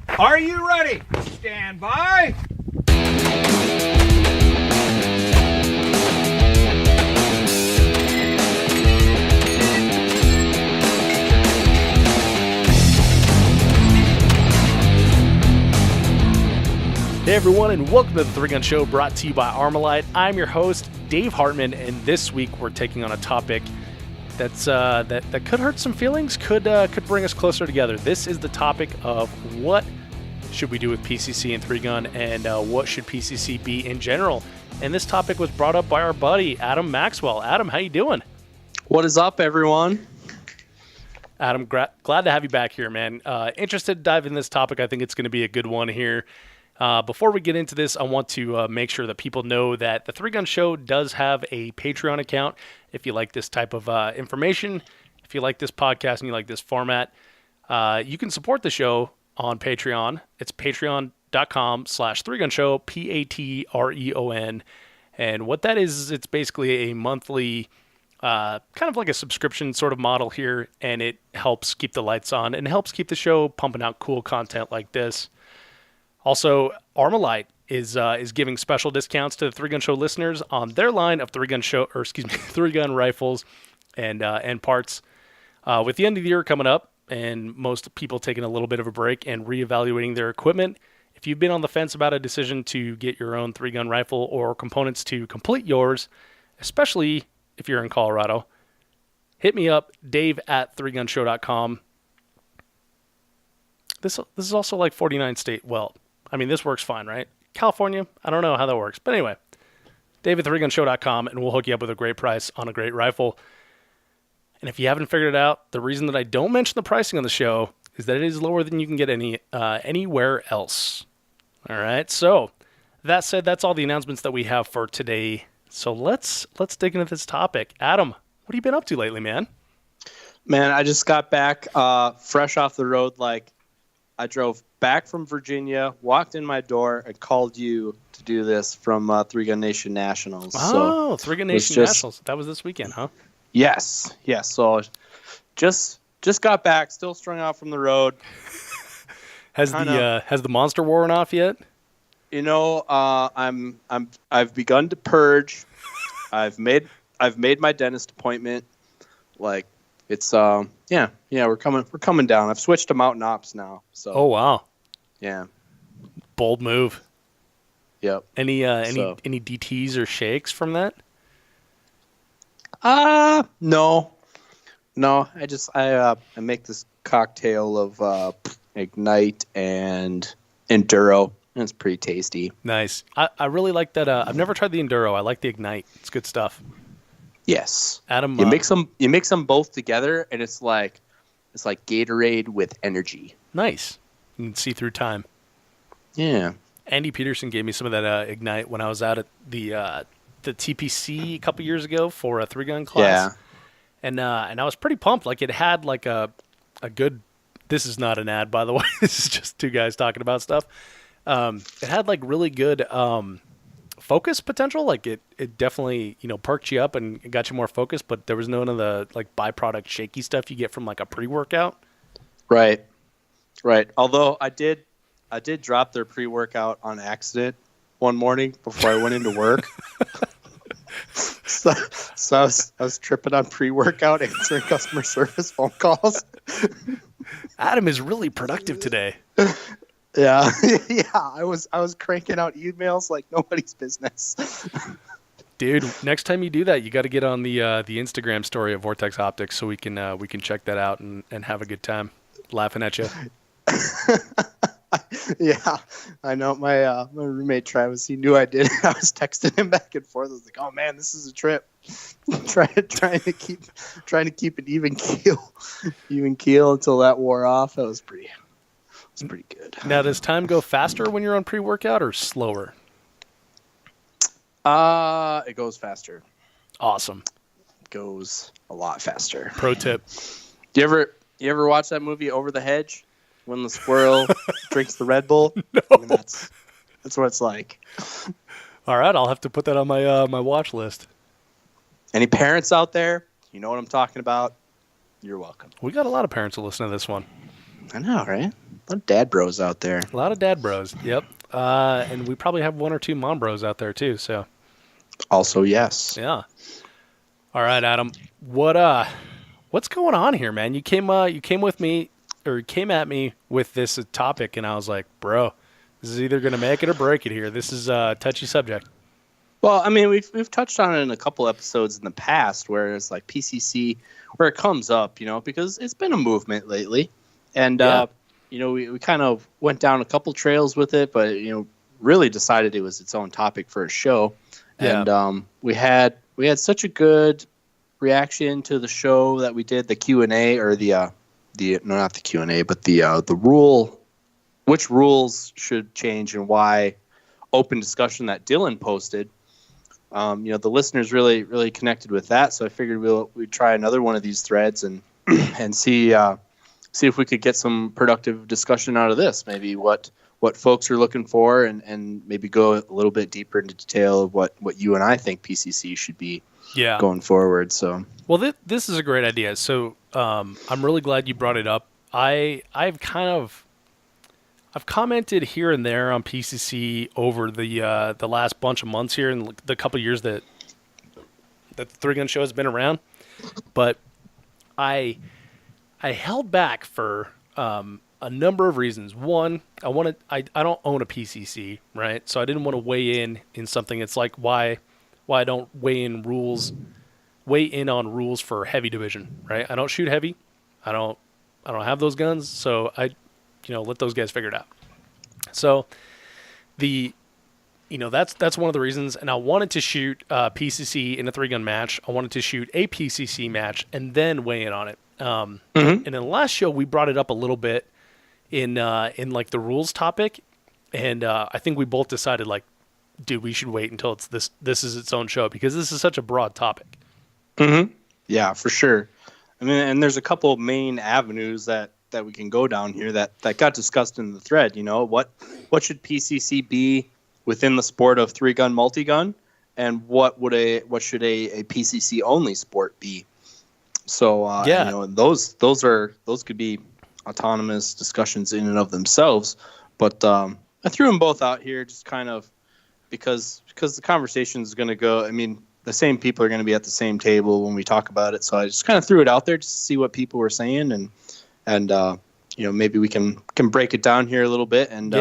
Are you ready? Stand by. Hey everyone, and welcome to the Three Gun Show, brought to you by Armalite. I'm your host, Dave Hartman, and this week we're taking on a topic that's that could hurt some feelings, could bring us closer together. This is the topic of what should we do with PCC and Three Gun, and what should PCC be in general. And this topic was brought up by our buddy Adam Maxwell. Adam, how you doing? What is up, everyone? Adam, glad to have you back here, man. Interested to dive in this topic. I think it's going to be a good one here. Before we get into this, I want to make sure that people know that the Three Gun Show does have a Patreon account. If you like this type of information, if you like this podcast and you like this format, you can support the show on Patreon. It's patreon.com/threegunshow, Patreon. And what that is it's basically a monthly, kind of like a subscription sort of model here, and it helps keep the lights on and helps keep the show pumping out cool content like this. Also, Armalite is giving special discounts to the Three Gun Show listeners on their line of Three Gun rifles and parts. With the end of the year coming up, and most people taking a little bit of a break and reevaluating their equipment, if you've been on the fence about a decision to get your own 3-gun rifle or components to complete yours, especially if you're in Colorado, hit me up, dave@threegunshow.com. This is also like 49 state. Well, I mean, this works fine, right? California, I don't know how that works. But anyway, dave@threegunshow.com, and we'll hook you up with a great price on a great rifle. And if you haven't figured it out, the reason that I don't mention the pricing on the show is that it is lower than you can get anywhere else. All right, so that said, that's all the announcements that we have for today. So let's dig into this topic. Adam, what have you been up to lately, man? Man, I just got back fresh off the road. Like, I drove back from Virginia, walked in my door, and called you to do this from Three Gun Nation Nationals. Oh, Three Gun Nation Nationals. That was this weekend, huh? Yes. So just got back, still strung out from the road. Has the monster worn off yet? You know, I've begun to purge. I've made my dentist appointment. Like, it's we're coming down. I've switched to Mountain Ops now. So. Oh wow. Yeah. Bold move. Yep. Any DTs or shakes from that? No. I make this cocktail of Ignite and Enduro, and it's pretty tasty. Like I really like that. I've never tried the Enduro. I like the Ignite. It's good stuff. Yes. Adam, you mix them both together, and it's like Gatorade with energy. Nice. You can see through time. Yeah. Andy Peterson gave me some of that Ignite when I was out at the TPC a couple years ago for a 3-gun class. Yeah. And I was pretty pumped. Like, it had like a good. This is not an ad, by the way. This is just two guys talking about stuff. It had like really good focus potential. Like it definitely, perked you up and got you more focused, but there was none of the like byproduct shaky stuff you get from like a pre-workout. Right. Although I did drop their pre-workout on accident one morning before I went into work. so I was tripping on pre-workout, answering customer service phone calls. Adam is really productive today. Yeah. I was cranking out emails like nobody's business. Dude, next time you do that, you got to get on the Instagram story of Vortex Optics so we can check that out and have a good time laughing at you. Yeah, I know. My roommate Travis, he knew I did it. I was texting him back and forth. I was like, "Oh man, this is a trip." trying to keep an even keel until that wore off. It was pretty good. Now, does time go faster when you're on pre-workout or slower? It goes faster. Awesome. It goes a lot faster. Pro tip. You ever watch that movie Over the Hedge? When the squirrel drinks the Red Bull? No. I mean, that's what it's like. All right, I'll have to put that on my my watch list. Any parents out there, you know what I'm talking about. You're welcome. We got a lot of parents who listen to this one. I know, right? dad bros out there. A lot of dad bros. Yep. And we probably have one or two mom bros out there too. So Also, yes. yeah. All right, Adam. What's going on here, man? You came with me, or came at me with this topic, and I was like, bro, this is either gonna make it or break it here. This is a touchy subject. Well, I mean, we've touched on it in a couple episodes in the past, where it's like PCC, where it comes up, because it's been a movement lately, and we kind of went down a couple trails with it, but really decided it was its own topic for a show, and we had such a good reaction to the show that we did, the Q&A, or not the Q&A, but the rule, which rules should change and why, open discussion that Dylan posted. The listeners really, really connected with that, so I figured we'd try another one of these threads and and see if we could get some productive discussion out of this. Maybe what folks are looking for, and maybe go a little bit deeper into detail of what you and I think PCC should be going forward. So, well, this is a great idea. So I'm really glad you brought it up. I've commented here and there on PCC over the last bunch of months here, and the couple of years that the Three Gun Show has been around, but I held back for a number of reasons. One, I don't own a PCC, right? So I didn't want to weigh in something. It's like why I don't weigh in on rules for heavy division, right? I don't shoot heavy. I don't have those guns, so I let those guys figure it out. So that's one of the reasons. And I wanted to shoot PCC in a 3-gun match. I wanted to shoot a PCC match and then weigh in on it. And in the last show, we brought it up a little bit in like the rules topic. And I think we both decided, like, dude, we should wait until this is its own show, because this is such a broad topic. Mm-hmm. Yeah, for sure. I mean, and there's a couple of main avenues that we can go down here that got discussed in the thread. What should PCC be within the sport of 3-gun multi-gun, and what should a PCC-only sport be? So and those could be autonomous discussions in and of themselves. But I threw them both out here just kind of because the conversation is going to go. I mean, the same people are going to be at the same table when we talk about it. So I just kind of threw it out there just to see what people were saying, and maybe we can break it down here a little bit and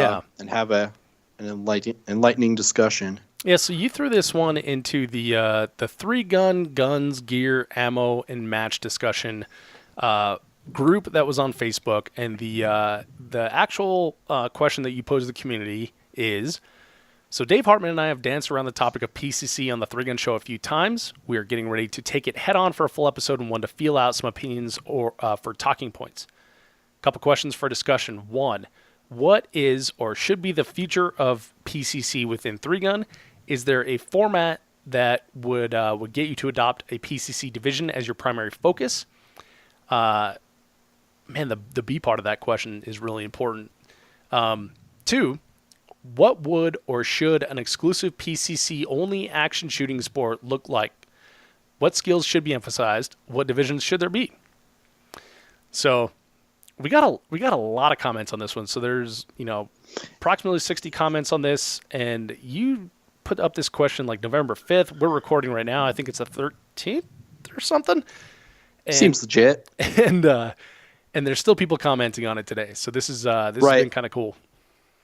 have an enlightening discussion. Yeah, so you threw this one into the 3-gun guns, gear, ammo, and match discussion group that was on Facebook, and the actual question that you posed to the community is: so Dave Hartman and I have danced around the topic of PCC on the 3-gun show a few times. We are getting ready to take it head on for a full episode and want to feel out some opinions or for talking points. Couple questions for discussion. 1, what is or should be the future of PCC within 3-gun? Is there a format that would get you to adopt a PCC division as your primary focus? Man, the B part of that question is really important. 2, what would or should an exclusive PCC-only action shooting sport look like? What skills should be emphasized? What divisions should there be? So we got a lot of comments on this one. So there's approximately 60 comments on this, and you put up this question like November 5th. We're recording right now. I think it's the 13th or something. And, seems legit. And there's still people commenting on it today. So this has been kind of cool.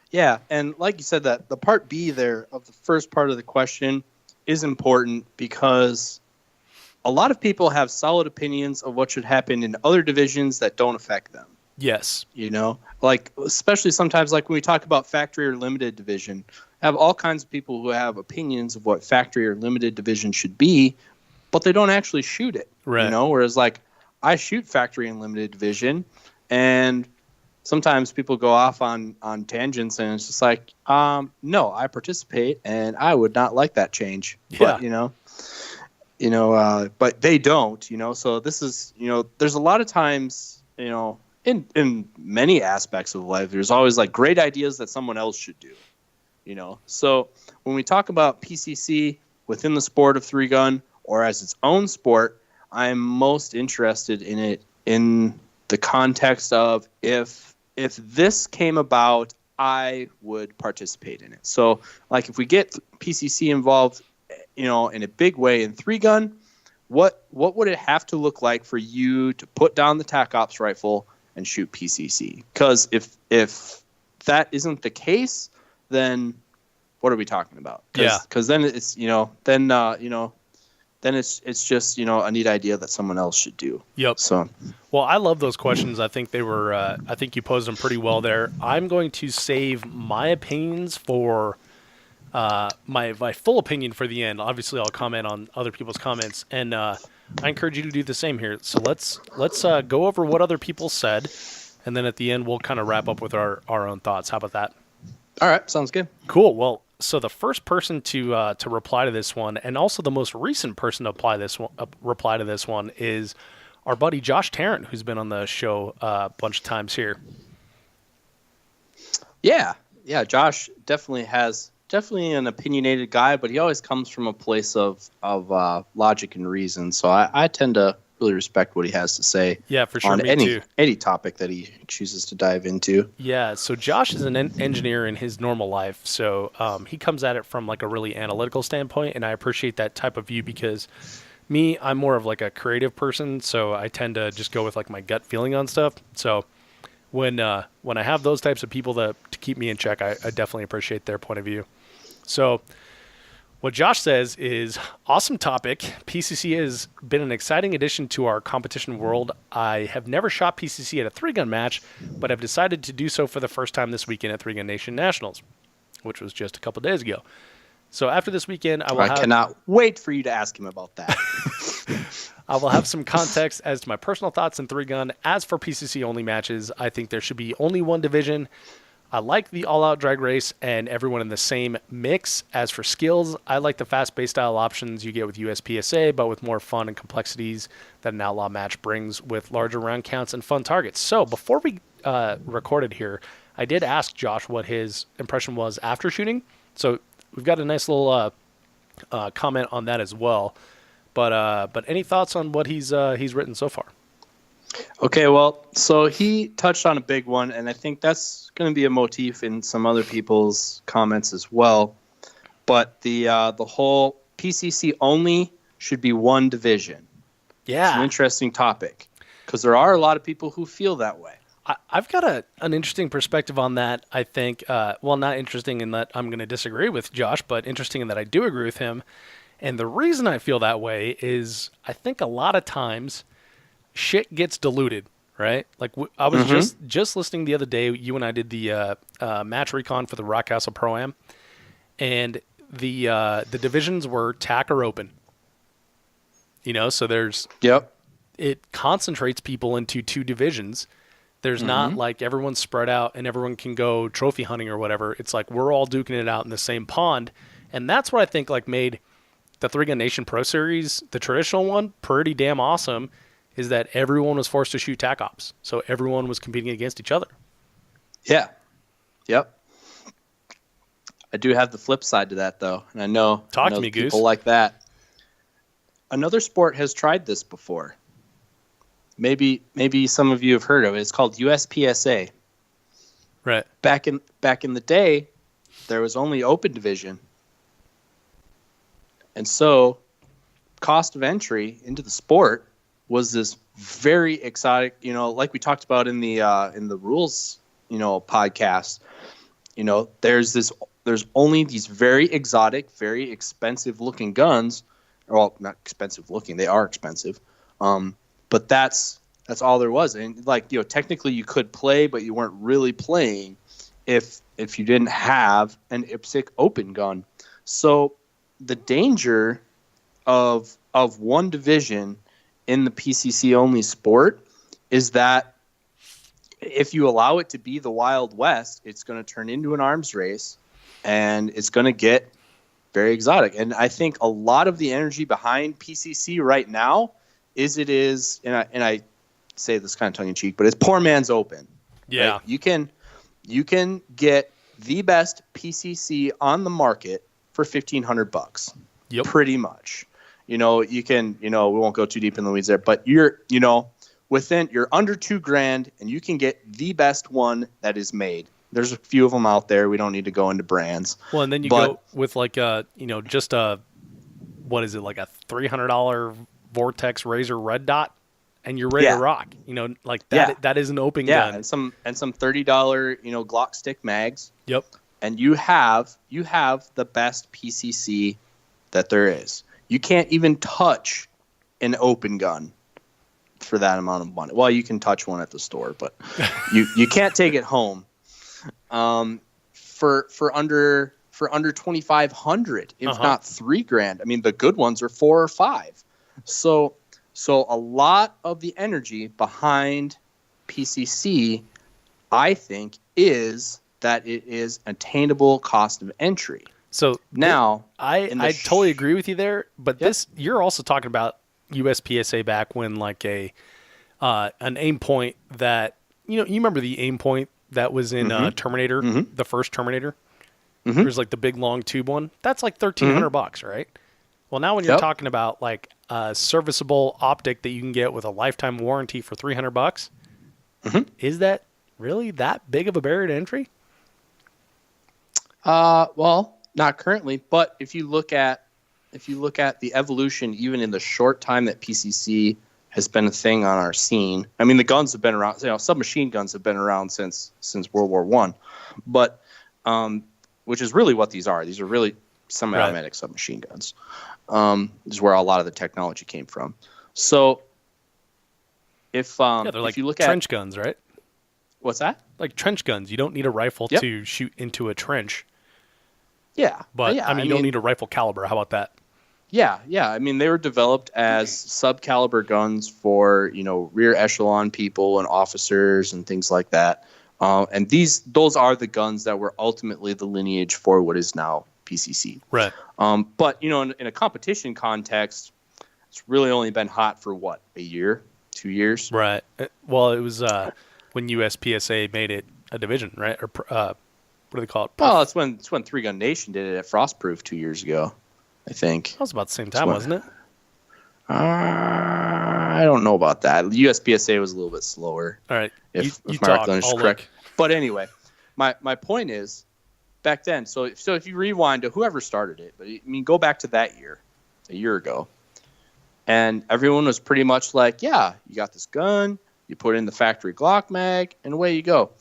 Yeah, and like you said, that the part B there of the first part of the question is important, because a lot of people have solid opinions of what should happen in other divisions that don't affect them. Yes. Like, especially sometimes, like when we talk about factory or limited division, I have all kinds of people who have opinions of what factory or limited division should be, but they don't actually shoot it. Right. Whereas, like, I shoot factory and limited division, and sometimes people go off on tangents, and it's just like, no, I participate, and I would not like that change. Yeah. But, but they don't, so this is, there's a lot of times, in many aspects of life, there's always like great ideas that someone else should do, So when we talk about PCC within the sport of 3-gun or as its own sport, I'm most interested in it in the context of if this came about, I would participate in it. So, like, if we get PCC involved, in a big way in 3-gun, what would it have to look like for you to put down the TAC Ops rifle and shoot PCC? Because if that isn't the case, then what are we talking about? Because then it's then it's just a neat idea that someone else should do. Yep. So, well, I love those questions. I think they were. I think you posed them pretty well there. I'm going to save my opinions for my full opinion for the end. Obviously, I'll comment on other people's comments, and I encourage you to do the same here. So let's go over what other people said, and then at the end we'll kind of wrap up with our own thoughts. How about that? All right, sounds good. Cool. Well, so the first person to reply to this one, and also the most recent person to reply to this one, is our buddy Josh Tarrant, who's been on the show a bunch of times here. Yeah, Josh definitely an opinionated guy, but he always comes from a place of logic and reason. So I tend to really respect what he has to say. Yeah, for sure. On any topic that he chooses to dive into. Yeah, so Josh is an engineer in his normal life, so he comes at it from like a really analytical standpoint, and I appreciate that type of view because I'm more of like a creative person, so I tend to just go with like my gut feeling on stuff. So when I have those types of people to keep me in check, I definitely appreciate their point of view. So what Josh says is, awesome topic. PCC has been an exciting addition to our competition world. I have never shot PCC at a 3-gun match, but have decided to do so for the first time this weekend at 3-Gun Nation Nationals, which was just a couple days ago. So after this weekend, I cannot wait for you to ask him about that. I will have some context as to my personal thoughts in 3-gun. As for PCC-only matches, I think there should be only one division. I like the all-out drag race and everyone in the same mix. As for skills, I like the fast-paced style options you get with USPSA, but with more fun and complexities that an outlaw match brings with larger round counts and fun targets. So before we recorded here, I did ask Josh what his impression was after shooting. So we've got a nice little comment on that as well. But any thoughts on what he's written so far? Okay, well, so he touched on a big one, and I think that's going to be a motif in some other people's comments as well. But the whole PCC only should be one division. Yeah, it's an interesting topic because there are a lot of people who feel that way. I've got an interesting perspective on that. I think, not interesting in that I'm going to disagree with Josh, but interesting in that I do agree with him. And the reason I feel that way is I think a lot of times shit gets diluted, right? Like I was just listening the other day. You and I did the match recon for the Rock Castle Pro-Am, and the divisions were TAC or open. So there's it concentrates people into two divisions. There's not like everyone's spread out and everyone can go trophy hunting or whatever. It's like we're all duking it out in the same pond, and that's what I think like made the 3-Gun Nation Pro Series, the traditional one, pretty damn awesome. Is that everyone was forced to shoot TAC Ops. So everyone was competing against each other. Yeah. Yep. I do have the flip side to that, though. And I know, Talk to me, people Goose. like that. Another sport has tried this before. Maybe some of you have heard of it. It's called USPSA. Right. Back in the day, there was only open division. And so cost of entry into the sport was this very exotic, like we talked about in the rules, podcast. There's only these very exotic, very expensive looking guns. Well, not expensive looking, they are expensive. But that's all there was. And technically you could play, but you weren't really playing if you didn't have an IPSC open gun. So the danger of one division in the PCC only sport is that if you allow it to be the Wild West, it's going to turn into an arms race and it's going to get very exotic. And I think a lot of the energy behind PCC right now is, and I say this kind of tongue in cheek, but it's poor man's open. Yeah. Right? You can get the best PCC on the market for $1,500. Yep. Pretty much. You can, we won't go too deep in the weeds there, but you're, you're under $2,000 and you can get the best one that is made. There's a few of them out there. We don't need to go into brands. Well, and then you go with like just a, what is it, like a $300 Vortex Razor Red Dot, and you're ready to rock. Like that. Yeah. That is an open gun. And some $30 Glock stick mags. Yep. And you have the best PCC that there is. You can't even touch an open gun for that amount of money. Well, you can touch one at the store, but you can't take it home. For under $2,500, if not $3,000. I mean, the good ones are $4,000 or $5,000. So a lot of the energy behind PCC, I think, is that it is attainable cost of entry. So now, I totally agree with you there. But you're also talking about USPSA back when like an aim point that you remember the aim point that was in Terminator, the first Terminator. There's like the big long tube one. That's like $1,300, right? Well, now when you're talking about like a serviceable optic that you can get with a lifetime warranty for $300, is that really that big of a barrier to entry? Well, not currently, but if you look at the evolution, even in the short time that PCC has been a thing on our scene. I mean, the guns have been around. Submachine guns have been around since World War I, but which is really what these are. These are really semi-automatic submachine guns. This is where a lot of the technology came from. So, if like you look trench at guns, right? What's that? Like trench guns. You don't need a rifle to shoot into a trench. Yeah, but you don't need a rifle caliber. How about that? Yeah. I mean, they were developed as sub-caliber guns for rear echelon people and officers and things like that. And those are the guns that were ultimately the lineage for what is now PCC. Right. But in a competition context, it's really only been hot for what, a year, 2 years? Right. Well, it was when USPSA made it a division, right? Or what do they call it? Well, it's when Three Gun Nation did it at Frostproof 2 years ago, I think. That was about the same time, wasn't it? I don't know about that. USPSA was a little bit slower. All right. If my recollection is correct. But anyway, my point is, back then, so if you rewind to whoever started it, but I mean, go back to that year, a year ago, and everyone was pretty much like, yeah, you got this gun, you put in the factory Glock mag, and away you go.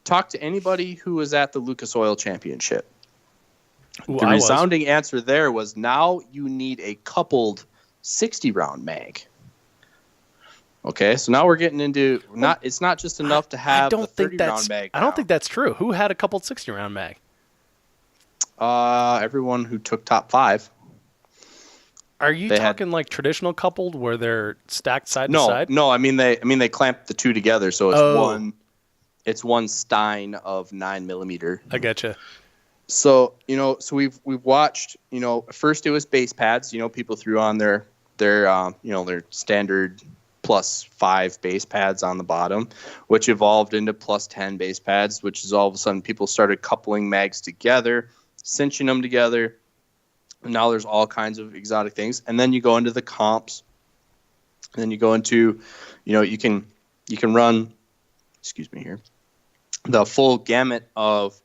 Talk to anybody who was at the Lucas Oil Championship. The resounding answer there was, now you need a coupled 60-round mag. Okay, so now we're getting into it's not just enough to have the 30-round mag. I don't think that's true. Who had a coupled 60-round mag? Everyone who took top 5. Are you talking like traditional coupled where they're stacked side to side? No, I mean they clamped the two together, so it's one Stein of 9mm. I getcha. So we've watched. First it was base pads. People threw on their standard +5 base pads on the bottom, which evolved into +10 base pads, which is all of a sudden people started coupling mags together, cinching them together. And now there's all kinds of exotic things. And then you go into the comps. And then you go into, you can run, excuse me here, the full gamut of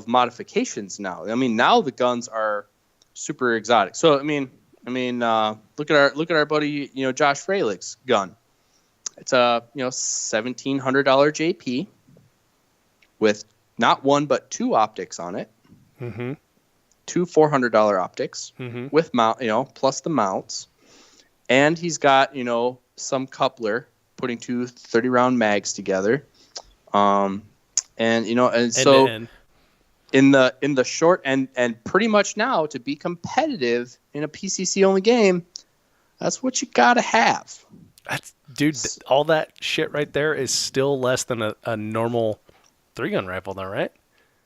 modifications now. I mean, now the guns are super exotic. So I mean, look at our buddy, Josh Freilich's gun. It's a $1,700 JP with not one but two optics on it. Mm-hmm. Two $400 optics with mount, plus the mounts, and he's got some coupler putting two 30-round mags together, and so in the short and pretty much now to be competitive in a PCC only game, that's what you gotta have. All that shit right there is still less than a normal 3-gun rifle, though, right?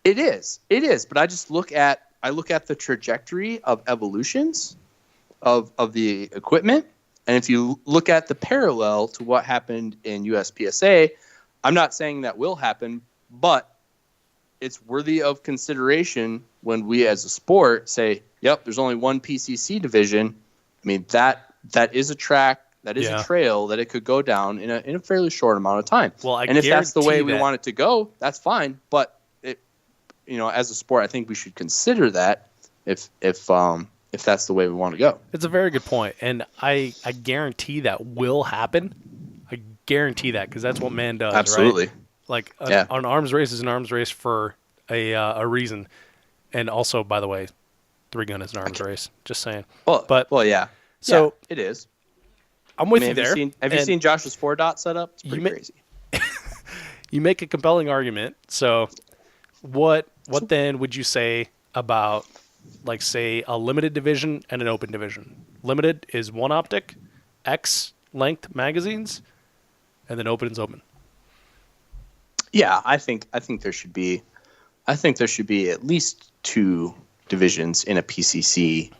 It is, but I just look at the trajectory of evolutions of the equipment. And if you look at the parallel to what happened in USPSA, I'm not saying that will happen, but it's worthy of consideration when we as a sport say, yep, there's only one PCC division. I mean, that is a track that is Yeah. a trail that it could go down in a fairly short amount of time. Well, and if that's the way guarantee we that- want it to go, that's fine. But it, as a sport, I think we should consider that if that's the way we want to go. It's a very good point, and I guarantee that will happen. I guarantee that because that's what man does. Absolutely. Right? Like Yeah. an arms race is an arms race for a reason, and also, by the way, 3-gun is an arms race. Just saying. Well, yeah. So yeah, it is. I'm with I you mean, there. Have you seen Josh's 4-dot setup? It's pretty You crazy. You make a compelling argument. So, what then would you say about, like, say, a limited division and an open division? Limited is one optic, X length magazines, and then open is open. Yeah, I think there should be at least 2 divisions in a PCC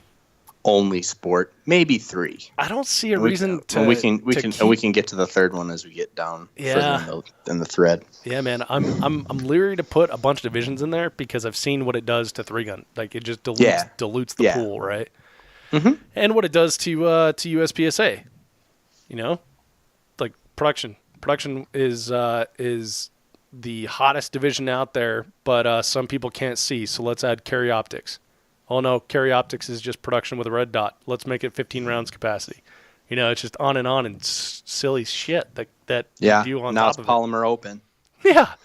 only sport, maybe 3. I don't see a reason to. And we can keep- get to the third one as we get down Yeah. further in the thread. Yeah, man, I'm leery to put a bunch of divisions in there because I've seen what it does to 3-gun. Like it just dilutes the pool, right? Mm-hmm. And what it does to USPSA. Like production. Production is the hottest division out there, but some people can't see. So let's add carry optics. Oh no, carry optics is just production with a red dot. Let's make it 15 rounds capacity. It's just on and silly shit that Yeah. you do on Now top it's of it. polymer open. Yeah.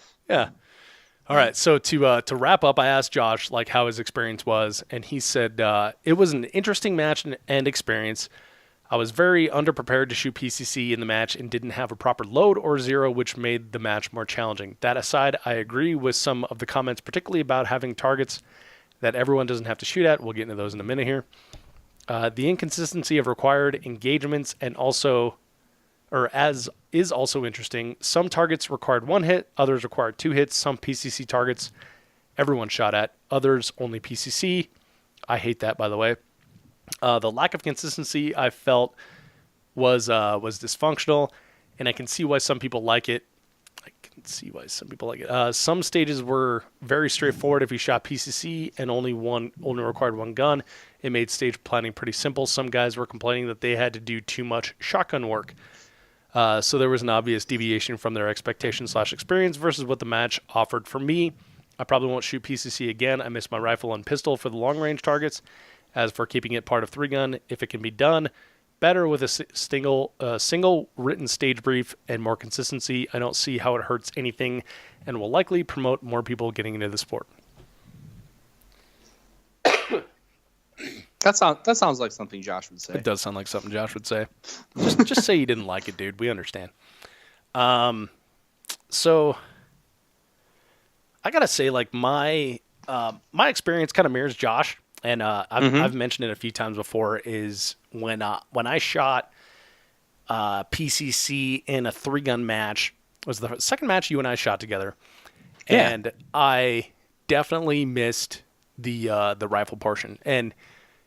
All right. So to wrap up, I asked Josh like how his experience was, and he said it was an interesting match and experience. I was very underprepared to shoot PCC in the match and didn't have a proper load or zero, which made the match more challenging. That aside, I agree with some of the comments, particularly about having targets that everyone doesn't have to shoot at. We'll get into those in a minute here. The inconsistency of required engagements as is also interesting. Some targets required 1 hit, others required 2 hits. Some PCC targets everyone shot at, others only PCC. I hate that, by the way. The lack of consistency I felt was dysfunctional, and I can see why some people like it. Some stages were very straightforward. If you shot PCC and only required 1 gun, it made stage planning pretty simple. Some guys were complaining that they had to do too much shotgun work. So there was an obvious deviation from their expectation/experience versus what the match offered for me. I probably won't shoot PCC again. I miss my rifle and pistol for the long-range targets. As for keeping it part of 3-gun, if it can be done better with a single written stage brief and more consistency, I don't see how it hurts anything and will likely promote more people getting into the sport. That sounds like something Josh would say. It does sound like something Josh would say. Just say you didn't like it, dude. We understand. So I gotta say, like my experience kind of mirrors Josh, and I've mentioned it a few times before. Is when I shot PCC in a 3-gun match. It was the second match you and I shot together, and I definitely missed the rifle portion. And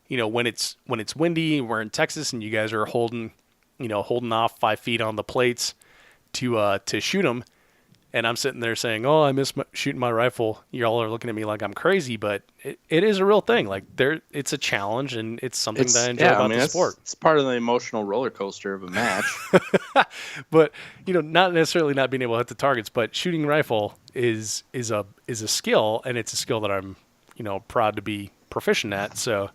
when it's windy, we're in Texas, and you guys are holding off 5 feet on the plates to shoot them, and I'm sitting there saying, "Oh, I miss shooting my rifle." Y'all are looking at me like I'm crazy, but it is a real thing. Like it's a challenge, and it's something that I enjoy about the sport. It's part of the emotional roller coaster of a match. But not necessarily not being able to hit the targets, but shooting rifle is a skill, and it's a skill that I'm proud to be proficient at. So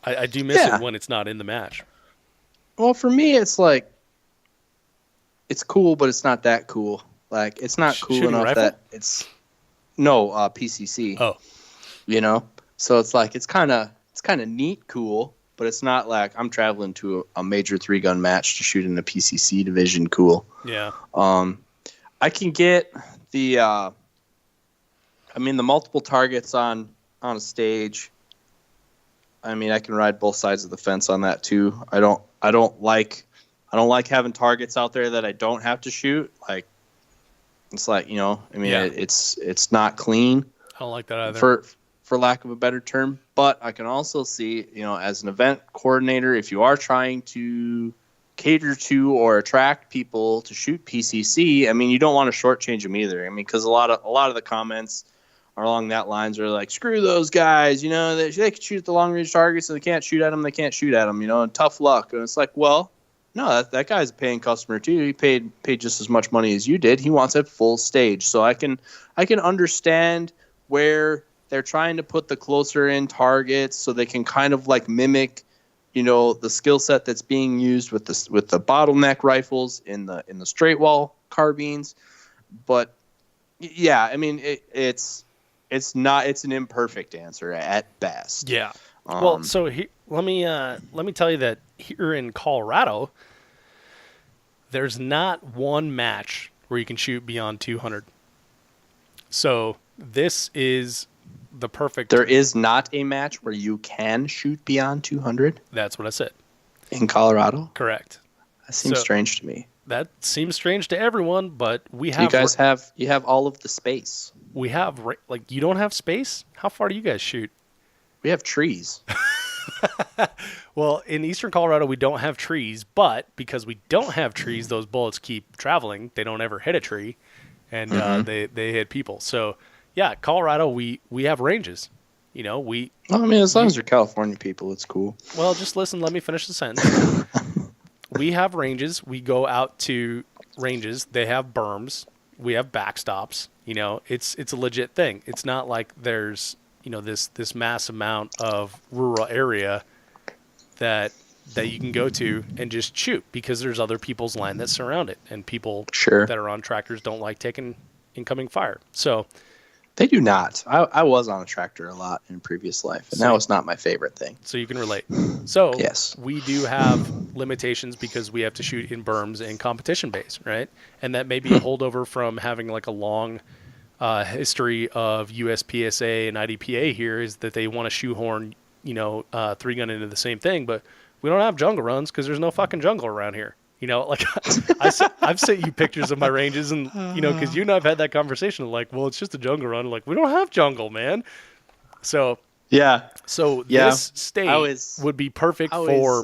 I do miss it when it's not in the match. Well, for me, it's like it's cool, but it's not that cool. Like it's not cool Shooting enough rifle? that it's PCC. Oh, So it's like it's kind of neat, cool, but it's not like I'm traveling to a major 3-gun match to shoot in a PCC division. Cool. yeah. I can get the multiple targets on a stage. I mean, I can ride both sides of the fence on that too. I don't like having targets out there that I don't have to shoot. Like it's like it's not clean. I don't like that either. For lack of a better term. But I can also see, as an event coordinator, if you are trying to cater to or attract people to shoot PCC, I mean, you don't want to shortchange them either. I mean, because a lot of the comments are along that lines are like, screw those guys, they can shoot at the long range targets, and they can't shoot at them. And tough luck. And it's like, well, No, that guy's a paying customer too. He paid just as much money as you did. He wants a full stage. So I can understand where they're trying to put the closer in targets so they can kind of like mimic, the skill set that's being used with the bottleneck rifles in the straight wall carbines. But yeah, I mean it's an imperfect answer at best. Yeah. Well, so let me tell you that here in Colorado, there's not one match where you can shoot beyond 200. So this is the perfect. There is not a match where you can shoot beyond 200. That's what I said. In Colorado? Correct. That seems strange to me. That seems strange to everyone, but we have. You guys have all of the space. We have you don't have space. How far do you guys shoot? We have trees. Well, in eastern Colorado, we don't have trees, but because we don't have trees, those bullets keep traveling. They don't ever hit a tree, and they hit people. So, yeah, Colorado, we have ranges. As long as you're California people, it's cool. Well, just listen. Let me finish the sentence. We have ranges. We go out to ranges. They have berms. We have backstops. It's a legit thing. It's not like there's this mass amount of rural area that you can go to and just shoot because there's other people's land that surround it, and people that are on tractors don't like taking incoming fire. So they do not. I was on a tractor a lot in a previous life, and that was not my favorite thing. So you can relate. So yes, we do have limitations because we have to shoot in berms and competition base, right? And that may be a holdover from having like a long history of USPSA and IDPA here is that they want to shoehorn, 3-gun into the same thing, but we don't have jungle runs because there's no fucking jungle around here. I've sent you pictures of my ranges and, because you and I have had that conversation like, well, it's just a jungle run. Like, we don't have jungle, man. So, this state would be perfect for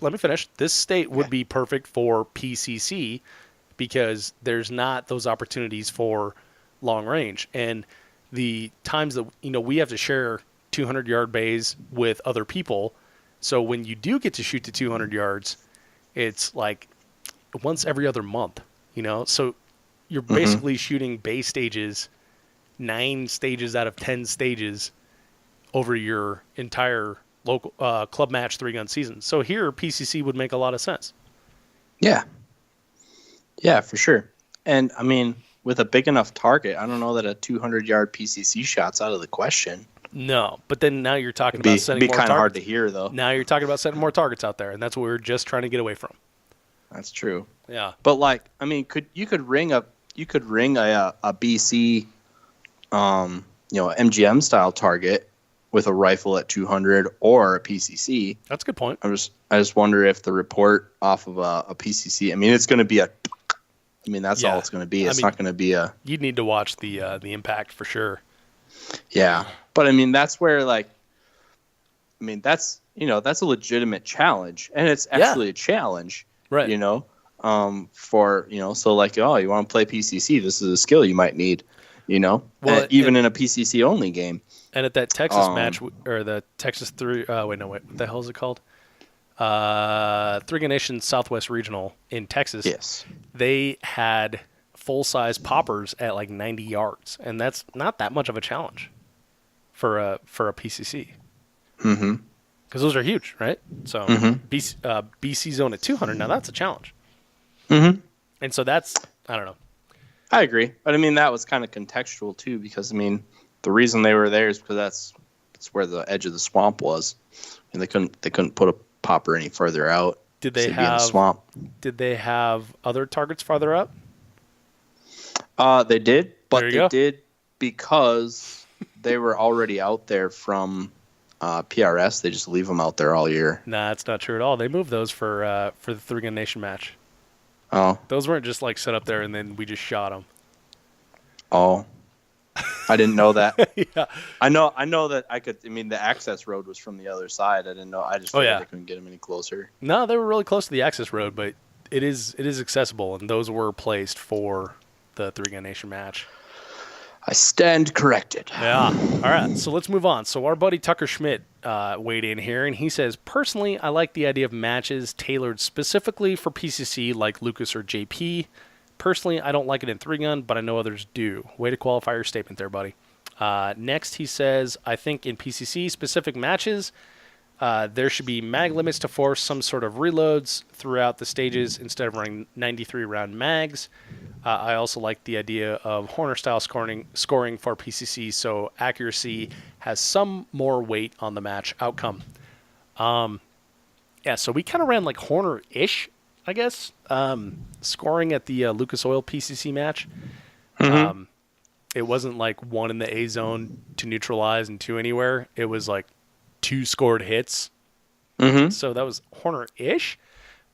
Let me finish. This state would be perfect for PCC because there's not those opportunities for long range, and the times that we have to share 200-yard bays with other people. So when you do get to shoot to 200 yards, it's like once every other month. So you're basically shooting bay stages, 9 stages out of 10 stages over your entire local club match 3-gun season. So here PCC would make a lot of sense. Yeah, for sure. And I mean, with a big enough target, I don't know that a 200-yard PCC shot's out of the question. No, but then now you're talking about setting more targets. It'd be kind of hard to hear, though. Now you're talking about setting more targets out there, and that's what we're just trying to get away from. That's true. Yeah. But you could ring a BC, MGM style target with a rifle at 200 or a PCC. That's a good point. I just wonder if the report off of a PCC. I mean, it's going to be that's all it's going to be. It's not going to be a. You'd need to watch the impact for sure. Yeah, but that's where that's a legitimate challenge, and it's actually a challenge, right? So you want to play PCC, this is a skill you might need, well, even in a PCC only game. And at that Texas match or the Texas what the hell is it called? 3-Gun Nation Southwest Regional in Texas. Yes, they had full-size poppers at like 90 yards, and that's not that much of a challenge for a PCC. Mm-hmm. Because those are huge, right? So BC zone at 200, now that's a challenge. Mm-hmm. And so that's, I don't know. I agree, but that was kind of contextual too, because the reason they were there is because that's where the edge of the swamp was, and they couldn't put a popper any further out. Did they have swamp? Did they have other targets farther up? They did, but they did because they were already out there from PRS. They just leave them out there all year. Nah, that's not true at all. They moved those for the 3-Gun Nation match. Oh, those weren't just like set up there and then we just shot them. Oh, I didn't know that. Yeah, I know that I could. The access road was from the other side. I didn't know. I just figured they couldn't get them any closer. No, they were really close to the access road, but it is accessible, and those were placed for the 3-Gun Nation match. I stand corrected. Yeah. All right. So let's move on. So our buddy Tucker Schmidt weighed in here, and he says, personally, I like the idea of matches tailored specifically for PCC like Lucas or JP. Personally, I don't like it in 3-gun, but I know others do. Way to qualify your statement there, buddy. Next, he says, I think in PCC-specific matches, there should be mag limits to force some sort of reloads throughout the stages instead of running 93-round mags. I also like the idea of Horner-style scoring for PCC, so accuracy has some more weight on the match outcome. Yeah, so we kind of ran like Horner-ish, I guess, scoring at the Lucas Oil PCC match. Mm-hmm. It wasn't like 1 in the A zone to neutralize and 2 anywhere. It was like 2 scored hits. Mm-hmm. So that was Horner-ish.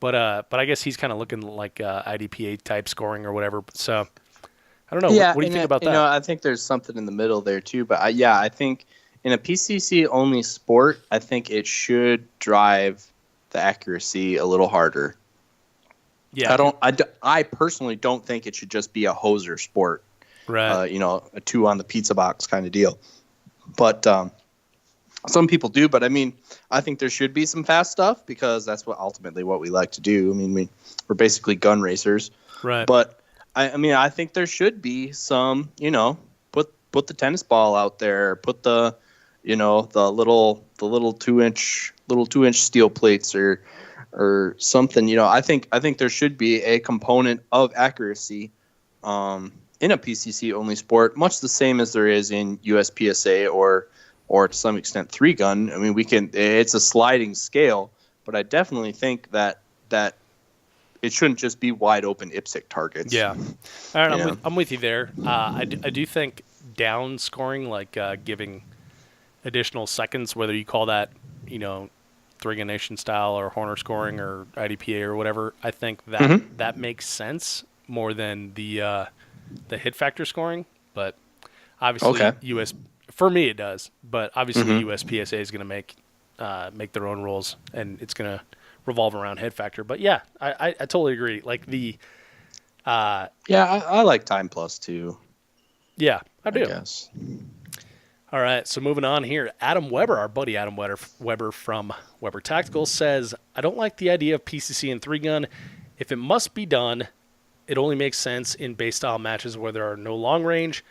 But I guess he's kind of looking like IDPA type scoring or whatever. So I don't know. Yeah, what do you think about that? You know, I think there's something in the middle there too. But I think in a PCC only sport, I think it should drive the accuracy a little harder. Yeah, I personally don't think it should just be a hoser sport. right. You know, a 2 on the pizza box kind of deal. But some people do. But I mean, I think there should be some fast stuff because that's ultimately what we like to do. I mean, we're basically gun racers. Right. But I mean, I think there should be some, you know, put the tennis ball out there, put the, you know, the little 2-inch steel plates or something. You know, I think there should be a component of accuracy in a PCC only sport, much the same as there is in USPSA or to some extent 3-gun. I mean, it's a sliding scale, but I definitely think that it shouldn't just be wide open IPSC targets. Yeah. All right, I'm with you there. I do think down scoring, like giving additional seconds, whether you call that, you know, 3-gun nation style or Horner scoring or IDPA or whatever, I think that that makes sense more than the hit factor scoring. But obviously for me it does. But obviously USPSA is going to make their own rules, and it's going to revolve around head factor. But yeah, I totally agree. Like the I like time plus too. Yeah, I do. I guess. All right, so moving on here. Adam Weber, our buddy Adam Weber from Weber Tactical, says, I don't like the idea of PCC and 3-gun. If it must be done, it only makes sense in base style matches where there are no long range.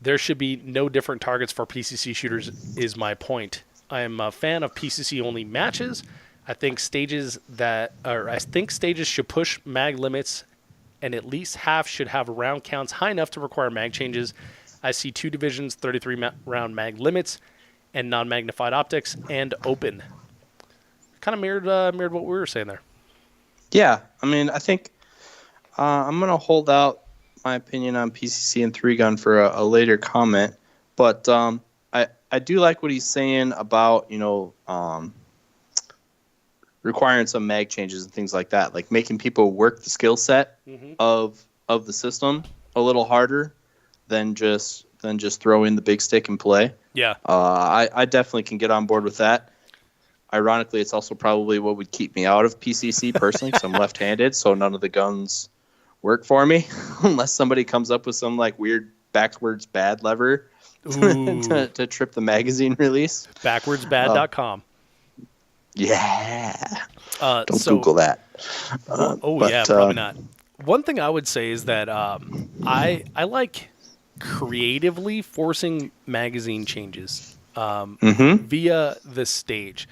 There should be no different targets for PCC shooters is my point. I am a fan of PCC only matches. I think stages should push mag limits, and at least half should have round counts high enough to require mag changes. I see 2 divisions, 33-round mag limits, and non-magnified optics, and open. Kind of mirrored what we were saying there. Yeah, I mean, I think I'm going to hold out my opinion on PCC and 3-gun for a later comment, but I do like what he's saying about, you know, requiring some mag changes and things like that, like making people work the skill set of the system a little harder than just throw in the big stick and play. Yeah. I definitely can get on board with that. Ironically, it's also probably what would keep me out of PCC personally, because I'm left-handed, so none of the guns work for me unless somebody comes up with some like weird backwards bad lever to trip the magazine release. Backwardsbad.com. Yeah. Don't Google that. Probably not. One thing I would say is that I like creatively forcing magazine changes via the stage.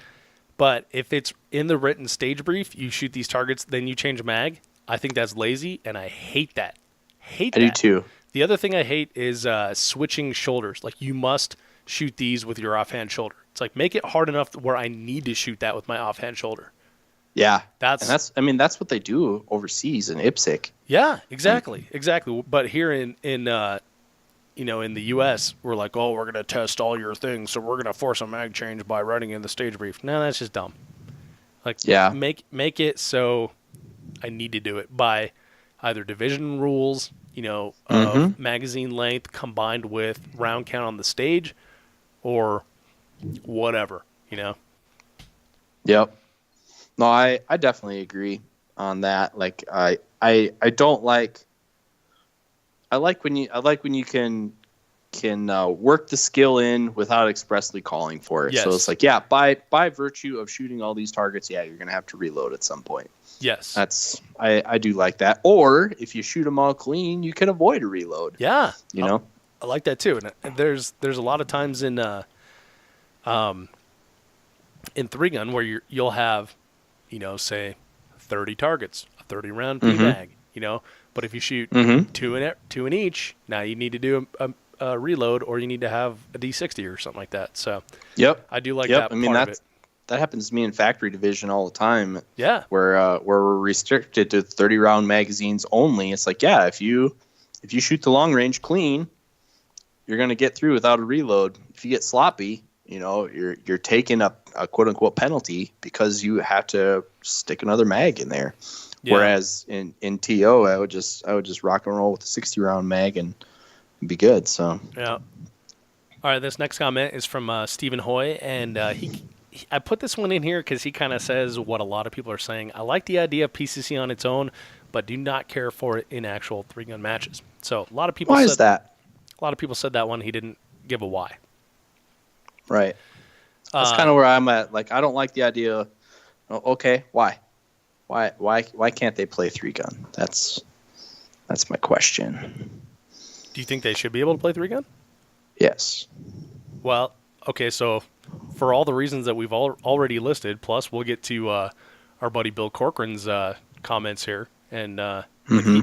But if it's in the written stage brief, you shoot these targets, then you change mag. I think that's lazy, and I hate that. I do too. The other thing I hate is switching shoulders. Like, you must shoot these with your offhand shoulder. It's like, make it hard enough where I need to shoot that with my offhand shoulder. Yeah, that's what they do overseas in IPSC. Yeah, exactly. But here in the U.S., we're like, oh, we're gonna test all your things, so we're gonna force a mag change by writing in the stage brief. No, that's just dumb. Like, make it so I need to do it by either division rules, of magazine length combined with round count on the stage, or whatever, Yep. No, I definitely agree on that. Like, I don't like. I like when you can can work the skill in without expressly calling for it. Yes. So it's like, yeah, by virtue of shooting all these targets, yeah, you're going to have to reload at some point. Yes. I do like that. Or if you shoot them all clean, you can avoid a reload. Yeah. You know? I like that too. And there's a lot of times in 3-gun where you'll have, say 30 targets, a 30 round P bag, but if you shoot two in each, now you need to do a reload, or you need to have a D60 or something like that. So I do like that. I mean, part of it. That happens to me in factory division all the time. Yeah. Where we're restricted to 30 round magazines only. It's like, yeah, if you shoot the long range clean, you're going to get through without a reload. If you get sloppy, you're taking a quote unquote penalty because you have to stick another mag in there. Yeah. Whereas in TO, I would just rock and roll with a 60 round mag and be good. So yeah. All right. This next comment is from Stephen Hoy, and I put this one in here because he kind of says what a lot of people are saying. I like the idea of PCC on its own, but do not care for it in actual 3-gun matches. So a lot of people. Why is that? A lot of people said that one. He didn't give a why. Right. That's kind of where I'm at. Like, I don't like the idea. Okay, why? Why can't they play 3-gun? That's my question. Do you think they should be able to play 3-gun? Yes. Well, okay, so for all the reasons that we've already listed, plus we'll get to our buddy Bill Corcoran's comments here, and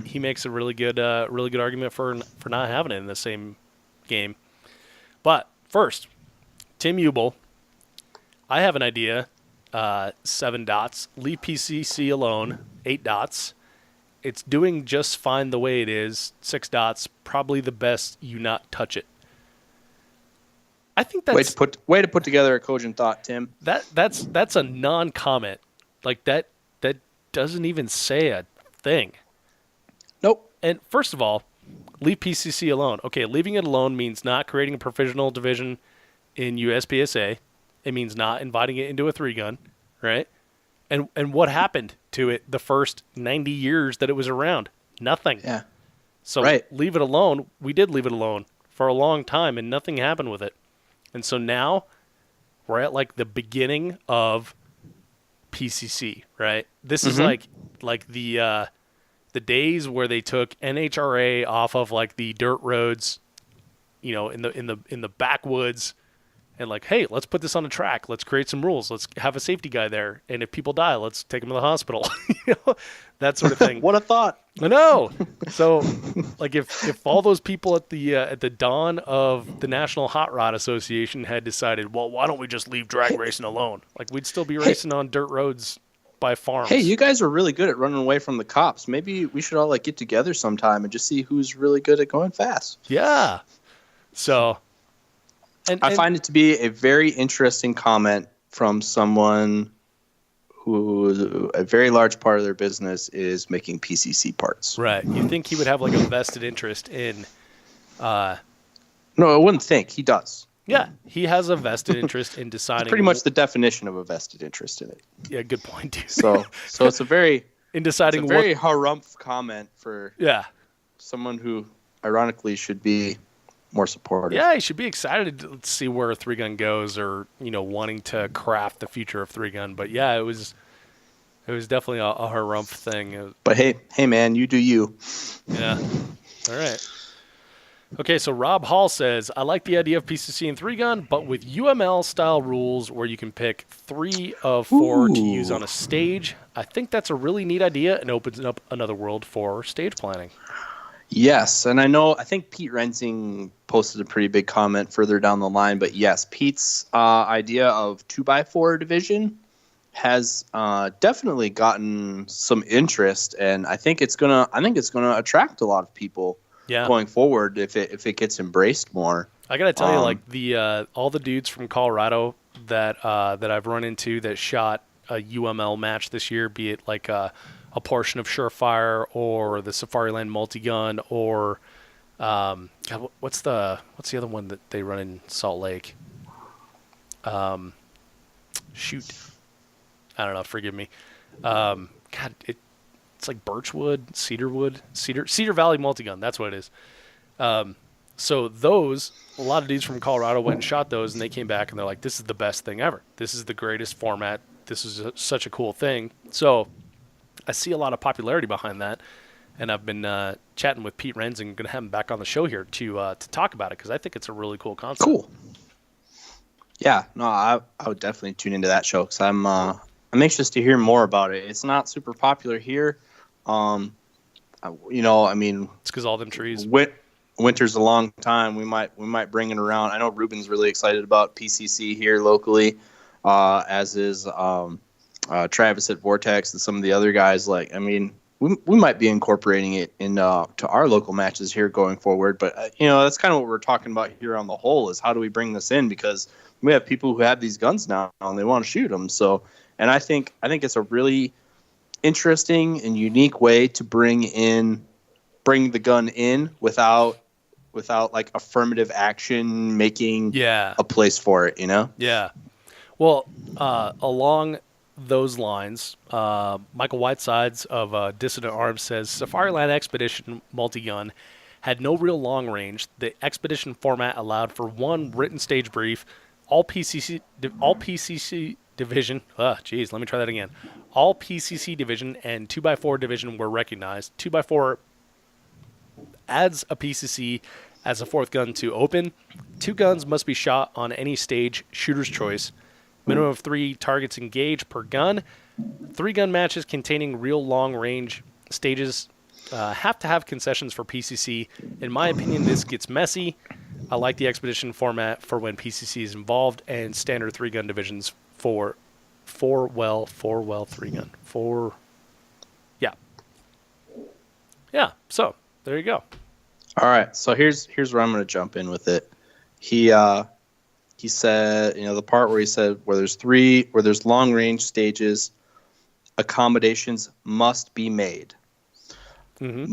he makes a really good argument for not having it in the same game. But first, Tim Ubel, I have an idea. 7 dots. Leave PCC alone. 8 dots. It's doing just fine the way it is. 6 dots. Probably the best you not touch it. I think that's way to put together a cogent thought, Tim. That's a non-comment. Like that doesn't even say a thing. Nope. And first of all, leave PCC alone. Okay, leaving it alone means not creating a provisional division in USPSA. It means not inviting it into a 3-gun, right? And what happened to it the first 90 years that it was around? Nothing. Yeah. So right. Leave it alone. We did leave it alone for a long time, and nothing happened with it. And so now we're at like the beginning of PCC, right? This is like the days where they took NHRA off of like the dirt roads, in the backwoods, and like, hey, let's put this on a track. Let's create some rules. Let's have a safety guy there, and if people die, let's take them to the hospital. That sort of thing. What a thought! I know. So, like, if all those people at the dawn of the National Hot Rod Association had decided, well, why don't we just leave drag racing alone? Like, we'd still be racing on dirt roads by farms. Hey, you guys are really good at running away from the cops. Maybe we should all like get together sometime and just see who's really good at going fast. Yeah. So, I find it to be a very interesting comment from someone who a very large part of their business is making PCC parts. Right. You think he would have like a vested interest in... No, I wouldn't think. He does. Yeah. He has a vested interest in deciding... It's pretty much the definition of a vested interest in it. Yeah, good point, dude. So it's a very... in deciding it's a very harumph comment for someone who ironically should be more supportive. Yeah, he should be excited to see where 3-gun goes, or wanting to craft the future of 3-gun. But yeah, it was definitely a harumph thing. But hey, man, you do you. Yeah. All right. Okay, so Rob Hall says, I like the idea of PCC and 3-gun, but with UML-style rules where you can pick 3 of 4 to use on a stage. I think that's a really neat idea and opens up another world for stage planning. Yes, and I think Pete Rensing posted a pretty big comment further down the line, but yes, Pete's idea of 2x4 division has definitely gotten some interest, and I think it's gonna attract a lot of people going forward if it gets embraced more. I gotta tell you, like the all the dudes from Colorado that I've run into that shot a UML match this year, be it like a portion of Surefire or the Safariland multi-gun or what's the other one that they run in Salt Lake? Shoot, I don't know. Forgive me. God, it's like Birchwood, Cedar Valley multi-gun. That's what it is. So those, a lot of dudes from Colorado went and shot those, and they came back and they're like, "This is the best thing ever. This is the greatest format. This is such a cool thing." So I see a lot of popularity behind that, and I've been chatting with Pete Renz and going to have him back on the show here to talk about it because I think it's a really cool concept. Cool. Yeah, no, I would definitely tune into that show because I'm anxious to hear more about it. It's not super popular here. You know, I mean, it's because all them trees. Winter's a long time. We might bring it around. I know Ruben's really excited about PCC here locally, as is Travis at Vortex and some of the other guys. Like, I mean, we might be incorporating it in to our local matches here going forward. But you know, that's kind of what we're talking about here on the whole is how do we bring this in, because we have people who have these guns now and they want to shoot them. So, and I think it's a really interesting and unique way to bring the gun in without like affirmative action making a place for it, you know? Yeah. Well, along those lines, Michael Whitesides of Dissident Arms says Safariland Expedition multi-gun had no real long range. The Expedition format allowed for one written stage brief. All PCC Division. Let me try that again. All PCC Division and 2x4 Division were recognized. 2x4 adds a PCC as a fourth gun to open. 2 guns must be shot on any stage, shooter's choice. Minimum of 3 targets engaged per gun. 3 gun matches containing real long range stages have to have concessions for PCC. In my opinion, this gets messy. I like the Expedition format for when PCC is involved, and standard 3 gun divisions for 4 well 3 gun. Yeah, so there you go. All right, so here's where I'm going to jump in with it. He said, you know, the part where he said where there's long range stages, accommodations must be made. Mm-hmm.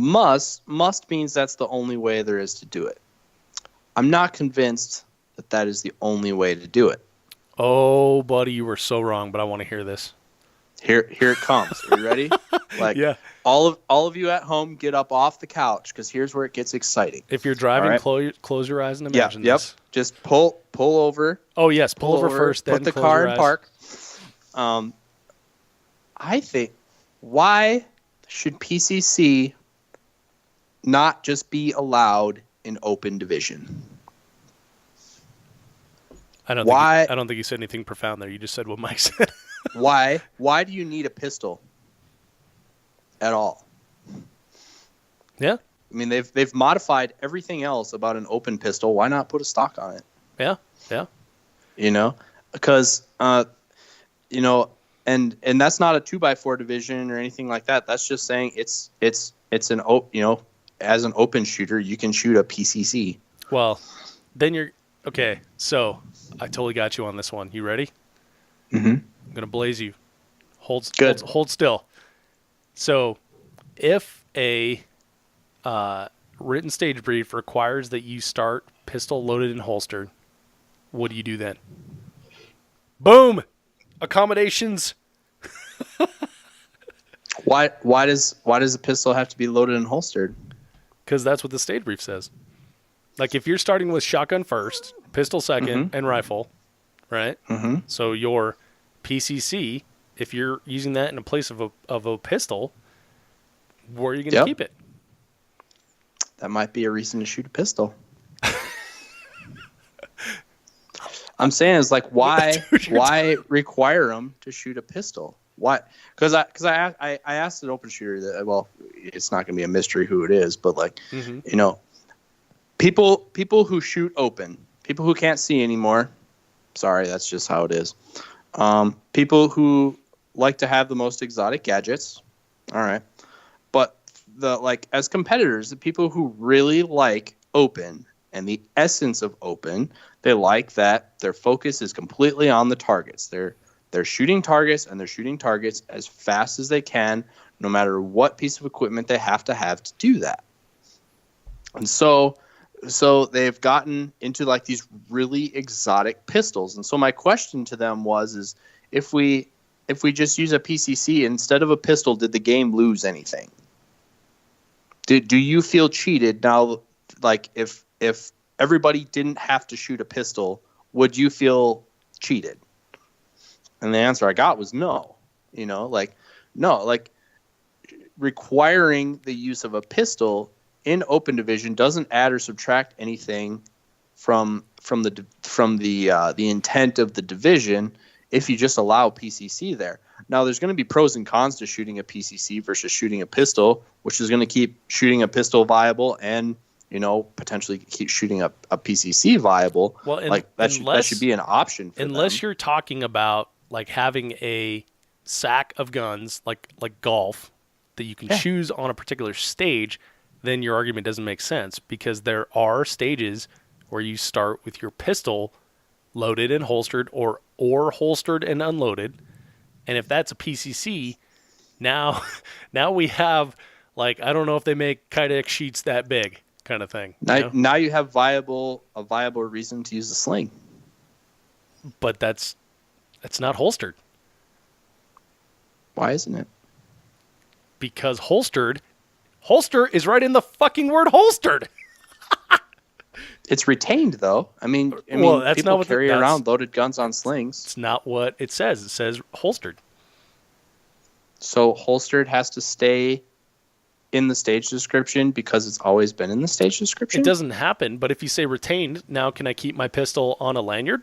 Must means that's the only way there is to do it. I'm not convinced that is the only way to do it. Oh, buddy, you were so wrong, but I want to hear this. Here it comes. Are you ready? Like, yeah. All of you at home, get up off the couch because here's where it gets exciting. If you're driving, right? close your eyes and imagine this. Yep. Just pull over. Oh yes, pull over first. Then put the car in park. I think, why should PCC not just be allowed in open division? I don't think you said anything profound there. You just said what Mike said. Why do you need a pistol at all? Yeah. I mean, they've modified everything else about an open pistol. Why not put a stock on it? Yeah. You know, because you know, and that's not a 2x4 division or anything like that. That's just saying it's an you know, as an open shooter, you can shoot a PCC. Well, then you're okay. So I totally got you on this one. You ready? Mm-hmm. I'm gonna blaze you. Hold still. So, if a written stage brief requires that you start pistol loaded and holstered, what do you do then? Boom! Accommodations. Why does a pistol have to be loaded and holstered? Because that's what the stage brief says. Like if you're starting with shotgun first, pistol second, and rifle, right? Mm-hmm. So your PCC, if you're using that in a place of a pistol, where are you going to keep it? That might be a reason to shoot a pistol. I'm saying is like why require them to shoot a pistol? Why? Because I asked an open shooter that, well, it's not going to be a mystery who it is, but like you know, people who shoot open, people who can't see anymore. Sorry, that's just how it is. People who like to have the most exotic gadgets. All right. But as competitors, the people who really like open and the essence of open, they like that their focus is completely on the targets. They're shooting targets, and they're shooting targets as fast as they can, no matter what piece of equipment they have to do that. And so they've gotten into like these really exotic pistols. And so my question to them is if we just use a PCC instead of a pistol, did the game lose anything? Do you feel cheated now? Like if if everybody didn't have to shoot a pistol, would you feel cheated? And the answer I got was no. No, requiring the use of a pistol in open division doesn't add or subtract anything from the intent of the division if you just allow PCC there. Now, there's going to be pros and cons to shooting a PCC versus shooting a pistol, which is going to keep shooting a pistol viable and, potentially keep shooting a PCC viable. Well, that should be an option for unless them. You're talking about like having a sack of guns, like golf, that you can choose on a particular stage, then your argument doesn't make sense, because there are stages where you start with your pistol loaded and holstered or holstered and unloaded. And if that's a PCC, now we have, I don't know if they make Kydex sheets that big kind of thing. Now you have a viable reason to use the sling. But that's not holstered. Why isn't it? Because holster is right in the fucking word holstered. It's retained, though. I mean, that's people not what carry around loaded guns on slings. It's not what it says. It says holstered. So holstered has to stay in the stage description because it's always been in the stage description? It doesn't happen, but if you say retained, now can I keep my pistol on a lanyard?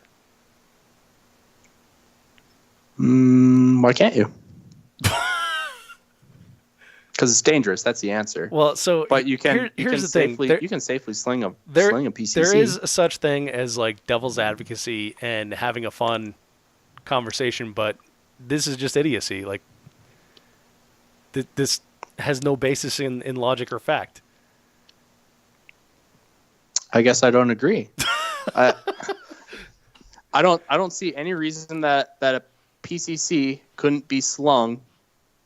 Why can't you? Because it's dangerous. That's the answer. Well, but you can. Here's the thing. thing. You can safely sling a PCC. There is such thing as devil's advocacy and having a fun conversation, but this is just idiocy. This has no basis in logic or fact. I guess I don't agree. I don't see any reason that a PCC couldn't be slung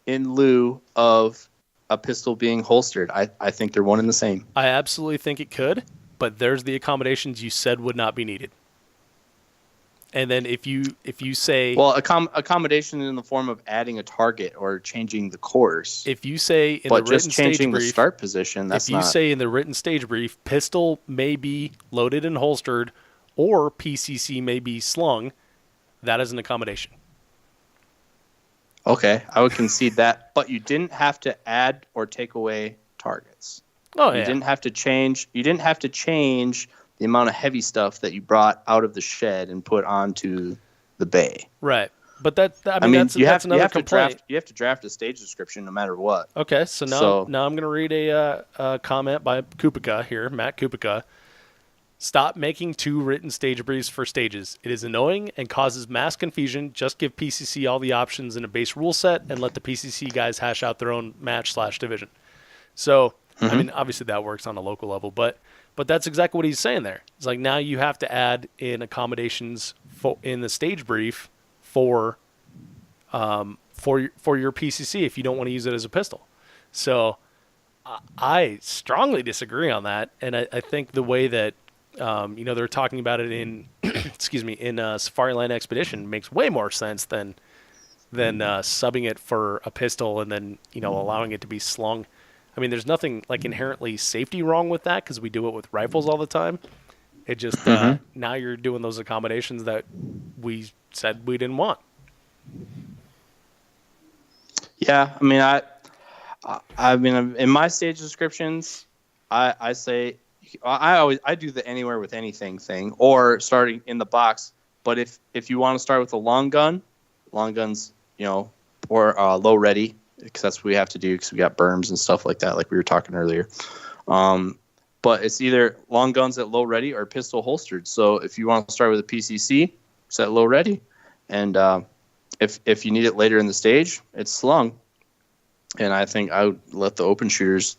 in lieu of a pistol being holstered. I think they're one and the same. I absolutely think it could, but there's the accommodations you said would not be needed. And then if you say, well, accommodation in the form of adding a target or changing the course. If you say in but the written just changing stage the brief, start position, that's if you say in the written stage brief, pistol may be loaded and holstered, or PCC may be slung, that is an accommodation. Okay, I would concede that, but you didn't have to add or take away targets. Oh, You didn't have to change. You didn't have to change the amount of heavy stuff that you brought out of the shed and put onto the bay. Right, but that's another complaint. You have to draft a stage description no matter what. Okay, so now I'm going to read a comment by Kupika here, Matt Kupika. Stop making two written stage briefs for stages. It is annoying and causes mass confusion. Just give PCC all the options in a base rule set and let the PCC guys hash out their own match/division. So, I mean, obviously that works on a local level, but that's exactly what he's saying there. It's now you have to add in accommodations in the stage brief for your PCC if you don't want to use it as a pistol. So, I strongly disagree on that, and I think the way that they're talking about it in, in Safari Land Expedition makes way more sense than subbing it for a pistol and then, allowing it to be slung. I mean, there's nothing inherently safety wrong with that because we do it with rifles all the time. It just, now you're doing those accommodations that we said we didn't want. Yeah. I mean, in my stage descriptions, I say, I do the anywhere with anything thing or starting in the box. But if you want to start with a long guns, or low ready, because that's what we have to do because we got berms and stuff like that, like we were talking earlier. But it's either long guns at low ready or pistol holstered. So if you want to start with a PCC, it's at low ready. And if you need it later in the stage, it's slung. And I think I would let the open shooters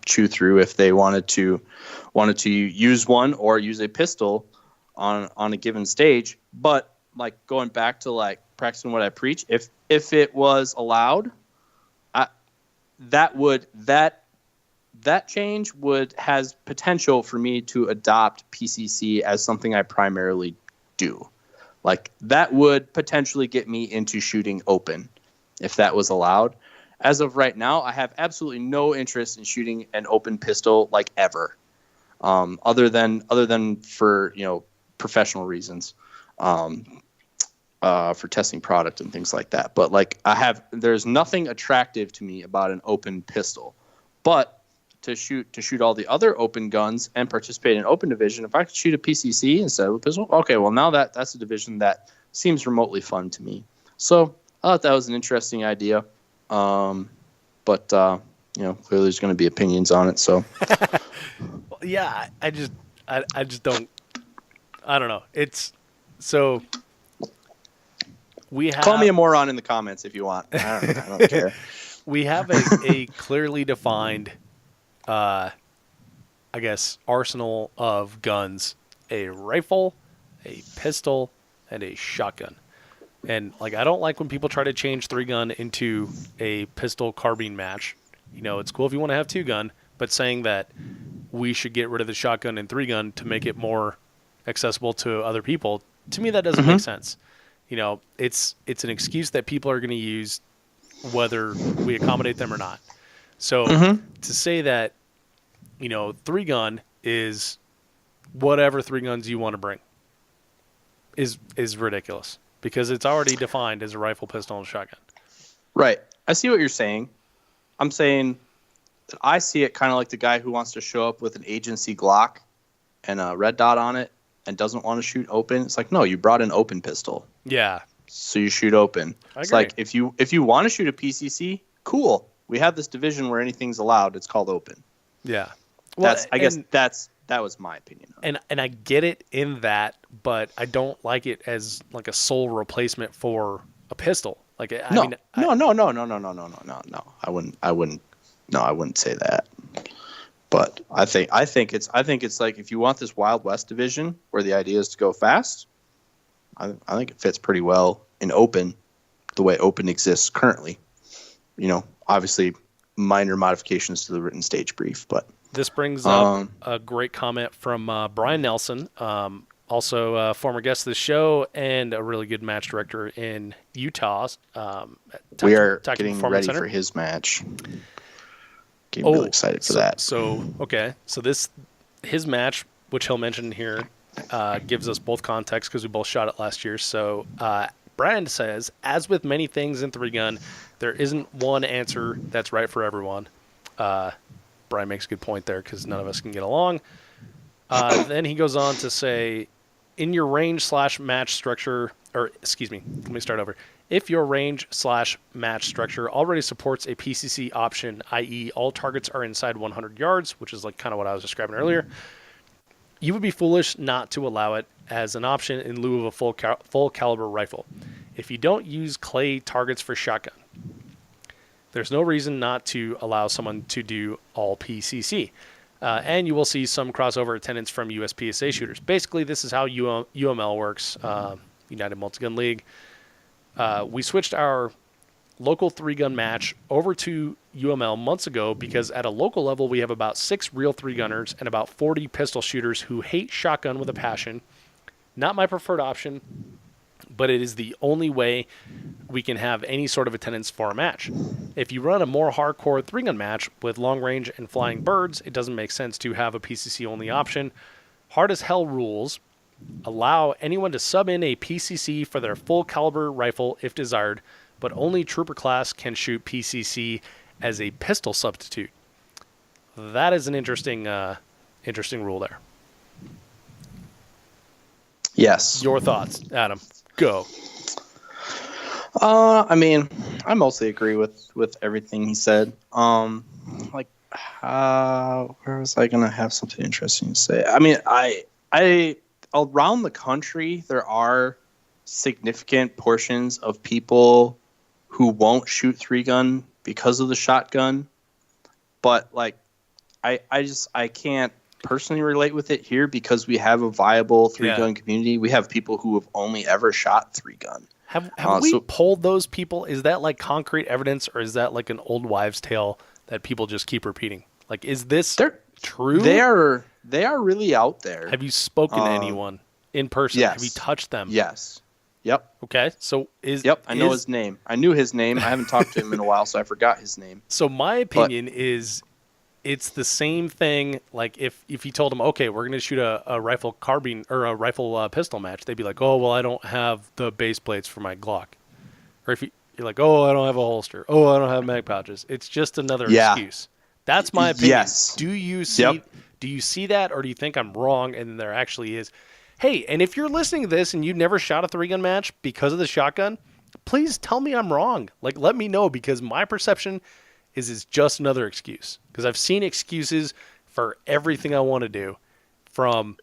chew through if they wanted to use one or use a pistol on a given stage. But going back to practicing what I preach, if it was allowed, that change has potential for me to adopt PCC as something I primarily do. That would potentially get me into shooting open if that was allowed. As of right now, I have absolutely no interest in shooting an open pistol ever. other than for professional reasons, for testing product and things like that. But like there's nothing attractive to me about an open pistol, but to shoot all the other open guns and participate in open division, if I could shoot a PCC instead of a pistol, okay, well now that's a division that seems remotely fun to me. So I thought that was an interesting idea. But clearly there's going to be opinions on it. So yeah, I just don't. I don't know. It's so. We have, call me a moron in the comments if you want. I don't care. We have a clearly defined, I guess, arsenal of guns: a rifle, a pistol, and a shotgun. And like, I don't like when people try to change 3-gun into a pistol carbine match. It's cool if you want to have 2-gun, but saying that we should get rid of the shotgun and 3-gun to make it more accessible to other people, to me that doesn't make sense. It's an excuse that people are going to use whether we accommodate them or not. So to say that 3-gun is whatever 3 guns you want to bring is ridiculous, because it's already defined as a rifle, pistol, and shotgun. Right. I see what you're saying. I'm saying that I see it kind of like the guy who wants to show up with an agency Glock and a red dot on it and doesn't want to shoot open. It's like, no, you brought an open pistol. Yeah. So you shoot open. It's like, if you want to shoot a PCC, cool. We have this division where anything's allowed. It's called open. Yeah. Well, that was my opinion. And I get it in that, but I don't like it as like a sole replacement for a pistol. Like, no. I wouldn't say that. But I think it's like, if you want this Wild West division where the idea is to go fast, I think it fits pretty well in open, the way open exists currently. Obviously minor modifications to the written stage brief, but this brings up a great comment from Brian Nelson, also a former guest of the show and a really good match director in Utah. We are getting ready for his match. Getting really excited for that. So his match, which he'll mention here, gives us both context because we both shot it last year. So Brian says, as with many things in 3-gun, there isn't one answer that's right for everyone. Brian makes a good point there because none of us can get along. Then he goes on to say, in your range/match structure, or excuse me, let me start over. If your range/match structure already supports a PCC option, i.e. all targets are inside 100 yards, which is like kind of what I was describing earlier, you would be foolish not to allow it as an option in lieu of a full caliber rifle. If you don't use clay targets for shotgun, there's no reason not to allow someone to do all PCC. And you will see some crossover attendance from USPSA shooters. Basically, this is how UML works, United Multi-Gun League. We switched our local 3-gun match over to UML months ago because at a local level, we have about 6 real 3-gunners and about 40 pistol shooters who hate shotgun with a passion. Not my preferred option, but it is the only way we can have any sort of attendance for a match. If you run a more hardcore 3-gun match with long range and flying birds, it doesn't make sense to have a PCC-only option. Hard as hell rules allow anyone to sub in a PCC for their full caliber rifle if desired, but only trooper class can shoot PCC as a pistol substitute. That is an interesting rule there. Yes. Your thoughts, Adam? Go. I mean, I mostly agree with everything he said. Where was I gonna have something interesting to say? I mean, I around the country there are significant portions of people who won't shoot 3-gun because of the shotgun, but like I can't personally relate with it here because we have a viable 3-gun community. We have people who have only ever shot 3-gun. Have we polled those people? Is that like concrete evidence, or is that like an old wives' tale that people just keep repeating? Like, is this true? They are really out there. Have you spoken to anyone in person? Yes. Have you touched them? Yes. Yep. Okay. So I know his name. I knew his name. I haven't talked to him in a while, so I forgot his name. So my opinion is it's the same thing. Like if you told them, okay, we're going to shoot a rifle carbine or a rifle pistol match, they'd be like, oh, well, I don't have the base plates for my Glock. Or if you're like, oh, I don't have a holster. Oh, I don't have mag pouches. It's just another excuse. That's my opinion. Yes. Do you see that, or do you think I'm wrong and there actually is? Hey, and if you're listening to this and you've never shot a 3-gun match because of the shotgun, please tell me I'm wrong. Like, let me know, because my perception is it's just another excuse. Because I've seen excuses for everything I want to do, from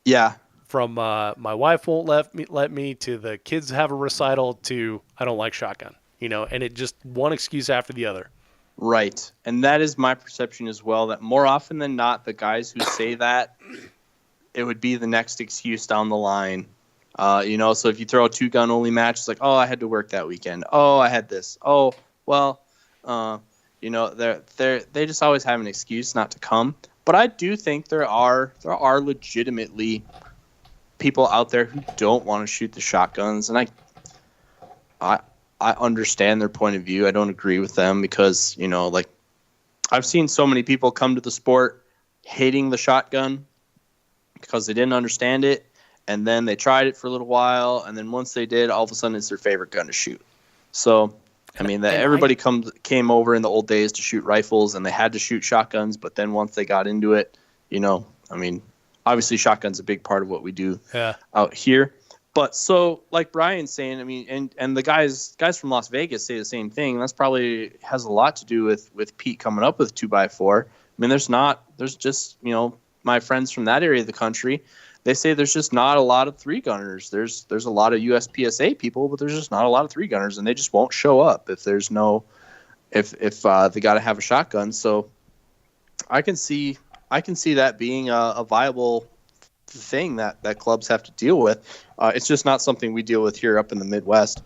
my wife won't let me to the kids have a recital to I don't like shotgun. And it just one excuse after the other. Right. And that is my perception as well, that more often than not, the guys who say that, it would be the next excuse down the line. So if you throw a 2-gun only match, it's like, oh, I had to work that weekend. Oh, I had this. Oh, well, they just always have an excuse not to come. But I do think there are legitimately people out there who don't want to shoot the shotguns, and I understand their point of view. I don't agree with them because, I've seen so many people come to the sport hating the shotgun because they didn't understand it, and then they tried it for a little while, and then once they did, all of a sudden it's their favorite gun to shoot. So, everybody came over in the old days to shoot rifles, and they had to shoot shotguns, but then once they got into it, obviously shotgun's a big part of what we do out here. But so, like Brian's saying, and the guys from Las Vegas say the same thing. That's probably has a lot to do with Pete coming up with 2x4. There's just, my friends from that area of the country, they say there's just not a lot of 3-gunners. There's a lot of USPSA people, but there's just not a lot of 3-gunners, and they just won't show up if there's if they got to have a shotgun. So I can see that being a viable thing that clubs have to deal with. It's just not something we deal with here up in the Midwest,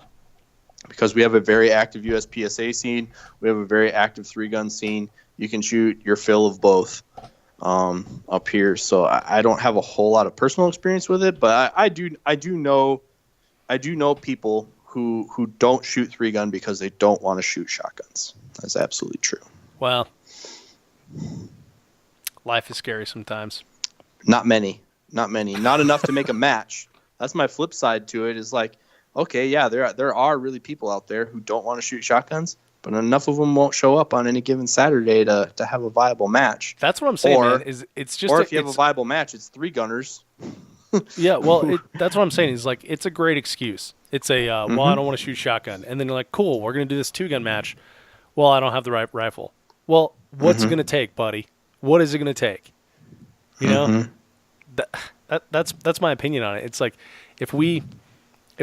because we have a very active USPSA scene. We have a very active 3-gun scene. You can shoot your fill of both up here. So I don't have a whole lot of personal experience with it, but I do know people who don't shoot 3-gun because they don't want to shoot shotguns. That's absolutely true. Well, life is scary sometimes. Not many. Not enough to make a match. That's my flip side to it, is like, okay, yeah, there are really people out there who don't want to shoot shotguns, but enough of them won't show up on any given Saturday to have a viable match. That's what I'm saying, man. It's just if you have a viable match, it's 3-gunners. Yeah, well, that's what I'm saying. Is like, it's a great excuse. It's a well, I don't want to shoot shotgun, and then you're like, cool, we're gonna do this 2-gun match. Well, I don't have the right rifle. Well, what's it gonna take, buddy? What is it gonna take? That's my opinion on it. It's like if we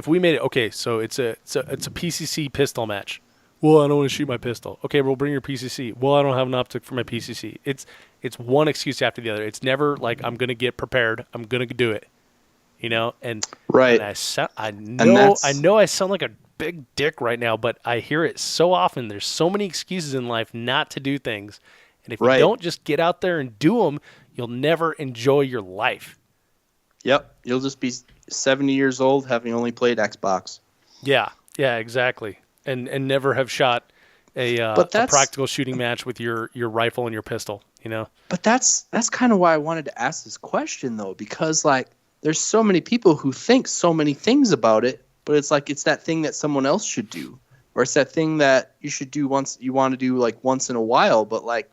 made it, okay, so it's a PCC pistol match. Well, I don't want to shoot my pistol. Okay, we'll bring your PCC. Well, I don't have an optic for my PCC. It's one excuse after the other. It's never like I'm gonna get prepared. I'm gonna do it. And right. And I know I sound like a big dick right now, but I hear it so often. There's so many excuses in life not to do things, and if you don't just get out there and do them, you'll never enjoy your life. Yep. You'll just be 70 years old having only played Xbox. Yeah, exactly. And never have shot a practical shooting match with your rifle and your pistol, But that's kind of why I wanted to ask this question, though, because, like, there's so many people who think so many things about it, but it's like it's that thing that someone else should do, or it's that thing that you should do once in a while, but, like,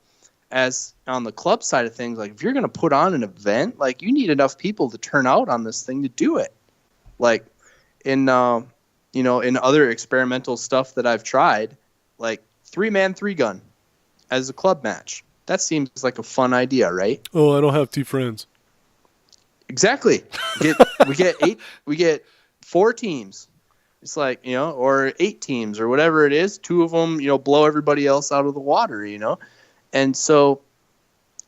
as on the club side of things, like if you're going to put on an event, like you need enough people to turn out on this thing to do it. Like in other experimental stuff that I've tried, like 3-man 3-gun as a club match. That seems like a fun idea, right? Oh, I don't have 2 friends. Exactly. We get 4 teams. It's like, or 8 teams or whatever it is. 2 of them, blow everybody else out of the water, And so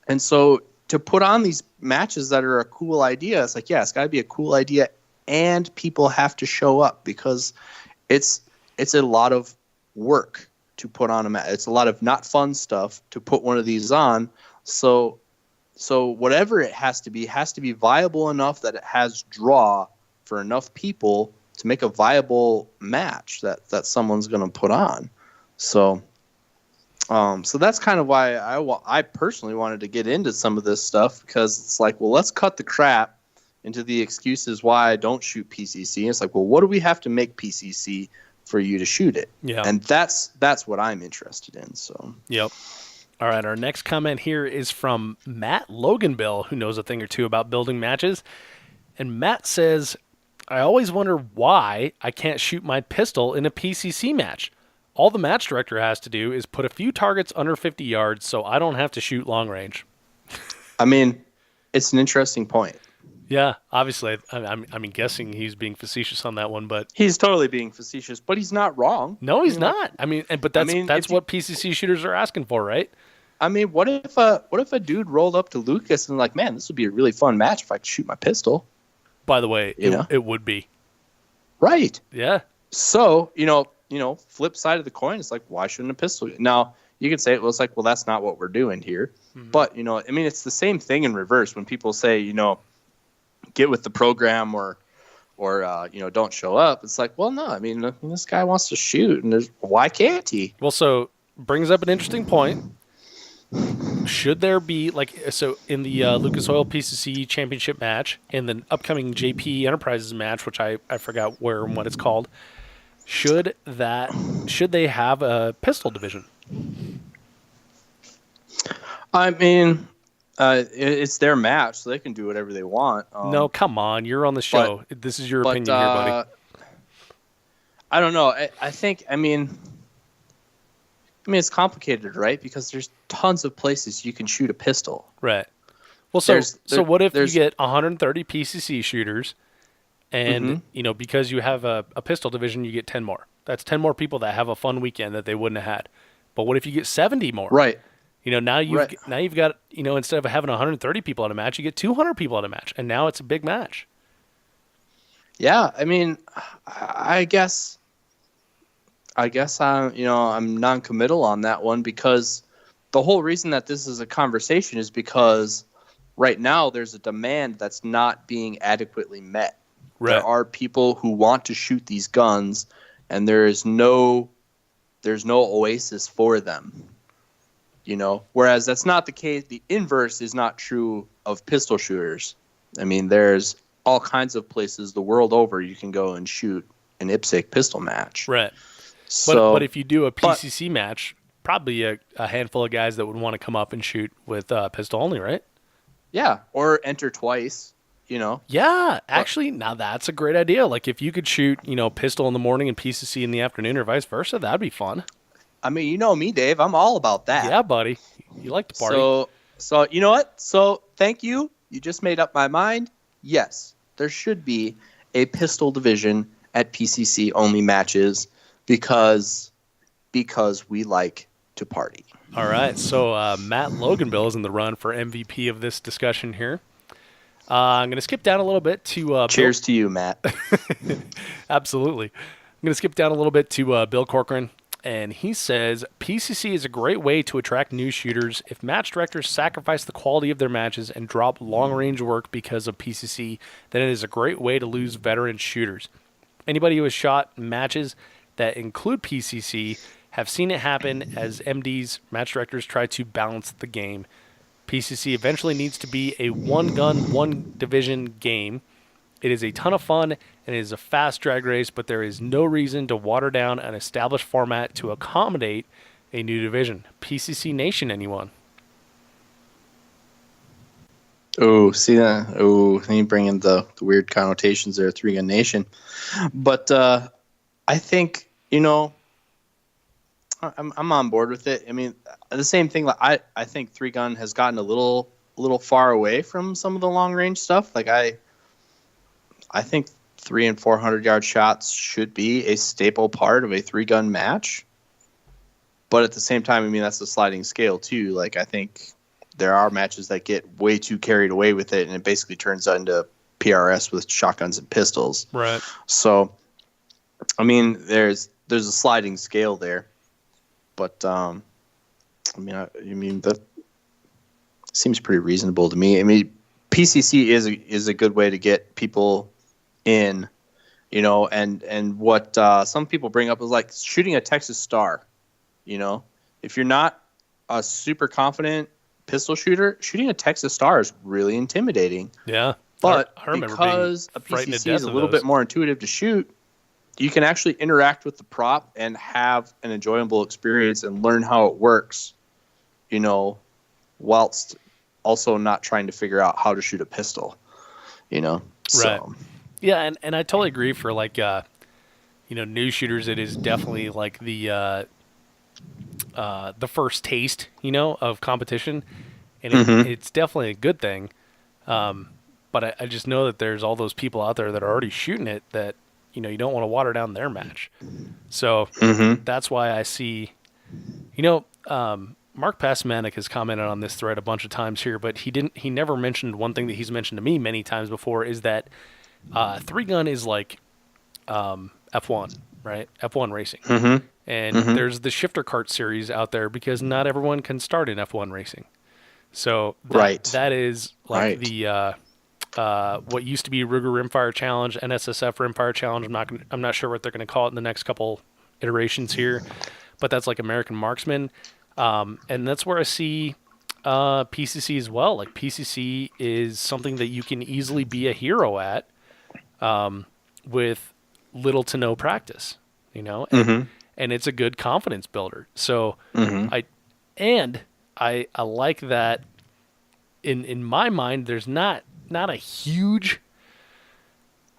to put on these matches that are a cool idea, it's like, yeah, it's got to be a cool idea, and people have to show up, because it's a lot of work to put on a match. It's a lot of not fun stuff to put one of these on. So whatever it has to be viable enough that it has draw for enough people to make a viable match that someone's going to put on. So So that's kind of why I personally wanted to get into some of this stuff, because it's like, well, let's cut the crap into the excuses why I don't shoot PCC. And it's like, well, what do we have to make PCC for you to shoot it? Yeah. And that's what I'm interested in. So. Yep. All right, our next comment here is from Matt Loganbill, who knows a thing or two about building matches. And Matt says, I always wonder why I can't shoot my pistol in a PCC match. All the match director has to do is put a few targets under 50 yards so I don't have to shoot long range. I mean, it's an interesting point. Yeah, obviously. I'm guessing he's being facetious on that one, but he's totally being facetious, but he's not wrong. No, he's not. But that's what PCC shooters are asking for, right? I mean, what if a dude rolled up to Lucas and like, man, this would be a really fun match if I could shoot my pistol. By the way, it would be. Right. Yeah. So, flip side of the coin, it's like, why shouldn't a pistol? Now, you could say, it's like, well, that's not what we're doing here. Mm-hmm. But, it's the same thing in reverse when people say, get with the program or don't show up. It's like, well, no, this guy wants to shoot, and why can't he? Well, so brings up an interesting point. Should there be in the Lucas Oil PCC championship match, in the upcoming JP Enterprises match, which I forgot where and what it's called, should they have a pistol division? It's their match, so they can do whatever they want. No, come on, you're on the show. This is your opinion here, buddy. I don't know. I think it's complicated, right? Because there's tons of places you can shoot a pistol. Right. Well, so what if you get 130 PCC shooters, and because you have a pistol division, you get 10 more. That's 10 more people that have a fun weekend that they wouldn't have had. But what if you get 70 more? Right. Now you've got instead of having 130 people at a match, you get 200 people at a match, and now it's a big match. Yeah, I guess I'm non-committal on that one, because the whole reason that this is a conversation is because right now there's a demand that's not being adequately met. Right. There are people who want to shoot these guns, and there's no oasis for them. Whereas that's not the case. The inverse is not true of pistol shooters. There's all kinds of places the world over you can go and shoot an IPSC pistol match. Right. But if you do a PCC match, probably a handful of guys that would want to come up and shoot with pistol only, right? Yeah, or enter twice, Yeah, actually, now that's a great idea. Like if you could shoot, pistol in the morning and PCC in the afternoon, or vice versa, that'd be fun. You know me, Dave. I'm all about that. Yeah, buddy. You like to party. So you know what? So thank you. You just made up my mind. Yes, there should be a pistol division at PCC only matches because we like to party. All right. So Matt Loganbill is in the run for MVP of this discussion here. I'm going to skip down a little bit to cheers to you, Matt. Absolutely. I'm going to skip down a little bit to Bill Corcoran. And he says, PCC is a great way to attract new shooters. If match directors sacrifice the quality of their matches and drop long-range work because of PCC, then it is a great way to lose veteran shooters. Anybody who has shot matches that include PCC have seen it happen as MDs, match directors, try to balance the game. PCC eventually needs to be a one-gun, one-division game. It is a ton of fun, and it is a fast drag race, but there is no reason to water down an established format to accommodate a new division. PCC Nation, anyone? Oh, see that? Oh, you bring in the weird connotations there, Three Gun Nation. But I think, I'm on board with it. The same thing. I think Three Gun has gotten a little far away from some of the long range stuff. Like I think 300 and 400 yard shots should be a staple part of a 3-gun match. But at the same time, that's a sliding scale too. Like I think there are matches that get way too carried away with it, and it basically turns into PRS with shotguns and pistols. Right. So, there's a sliding scale there. But that seems pretty reasonable to me. PCC is a good way to get people in, and what some people bring up is like shooting a Texas Star, if you're not a super confident pistol shooter, shooting a Texas Star is really intimidating. Yeah. But I remember because a frightened to PCC death is a of little those. bit more intuitive to shoot, you can actually interact with the prop and have an enjoyable experience and learn how it works, whilst also not trying to figure out how to shoot a pistol, Right. So. Yeah, and I totally agree for like new shooters. It is definitely like the first taste of competition, and it's definitely a good thing. But I just know that there's all those people out there that are already shooting it that you don't want to water down their match. So that's why I see, Mark Pasmanik has commented on this thread a bunch of times here, but he never mentioned one thing that he's mentioned to me many times before, is that 3-gun is like F1, right? F1 racing. And there's the shifter cart series out there because not everyone can start in F1 racing. So that is like the what used to be Ruger Rimfire Challenge, NSSF Rimfire Challenge. I'm not sure what they're going to call it in the next couple iterations here, but that's like American Marksman. And that's where I see PCC as well. Like PCC is something that you can easily be a hero at with little to no practice, and it's a good confidence builder. So I like that. In my mind, there's not a huge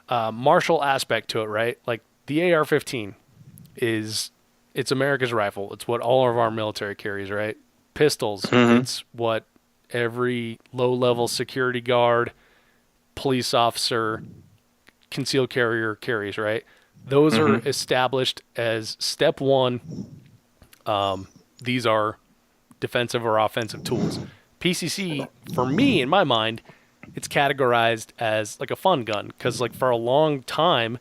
martial aspect to it, right? Like the AR-15 it's America's rifle. It's what all of our military carries, right? Pistols, it's what every low-level security guard, police officer, concealed carrier carries, right? Those are established as step one. These are defensive or offensive tools. PCC, for me, in my mind, it's categorized as like a fun gun because, like, for a long time,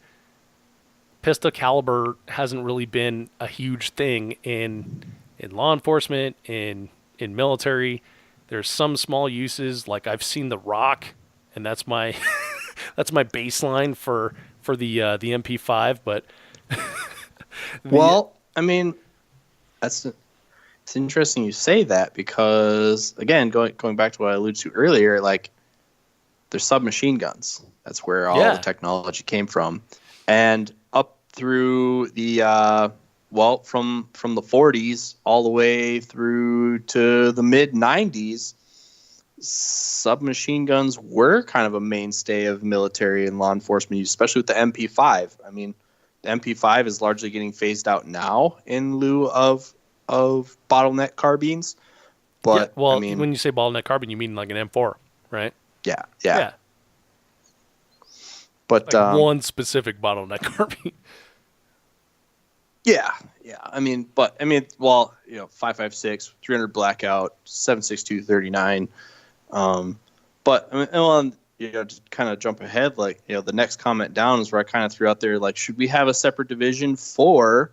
pistol caliber hasn't really been a huge thing in law enforcement, in military. There's some small uses, like I've seen the Rock, and that's my that's my baseline for the MP5. But I mean, it's interesting you say that because, again, going back to what I alluded to earlier, like there's submachine guns. That's where all the technology came from, and up through the from the 40s all the way through to the mid 90s, submachine guns were kind of a mainstay of military and law enforcement use, especially with the MP5. I mean, the MP5 is largely getting phased out now in lieu of bottleneck carbines. But I mean, when you say bottleneck carbine, you mean like an M4, right? Yeah. But like one specific bottleneck carbine. Yeah. I mean, 5.56, 300 blackout, 7.62 39. But I mean, to kind of jump ahead, like, the next comment down is where I kind of threw out there, like, should we have a separate division for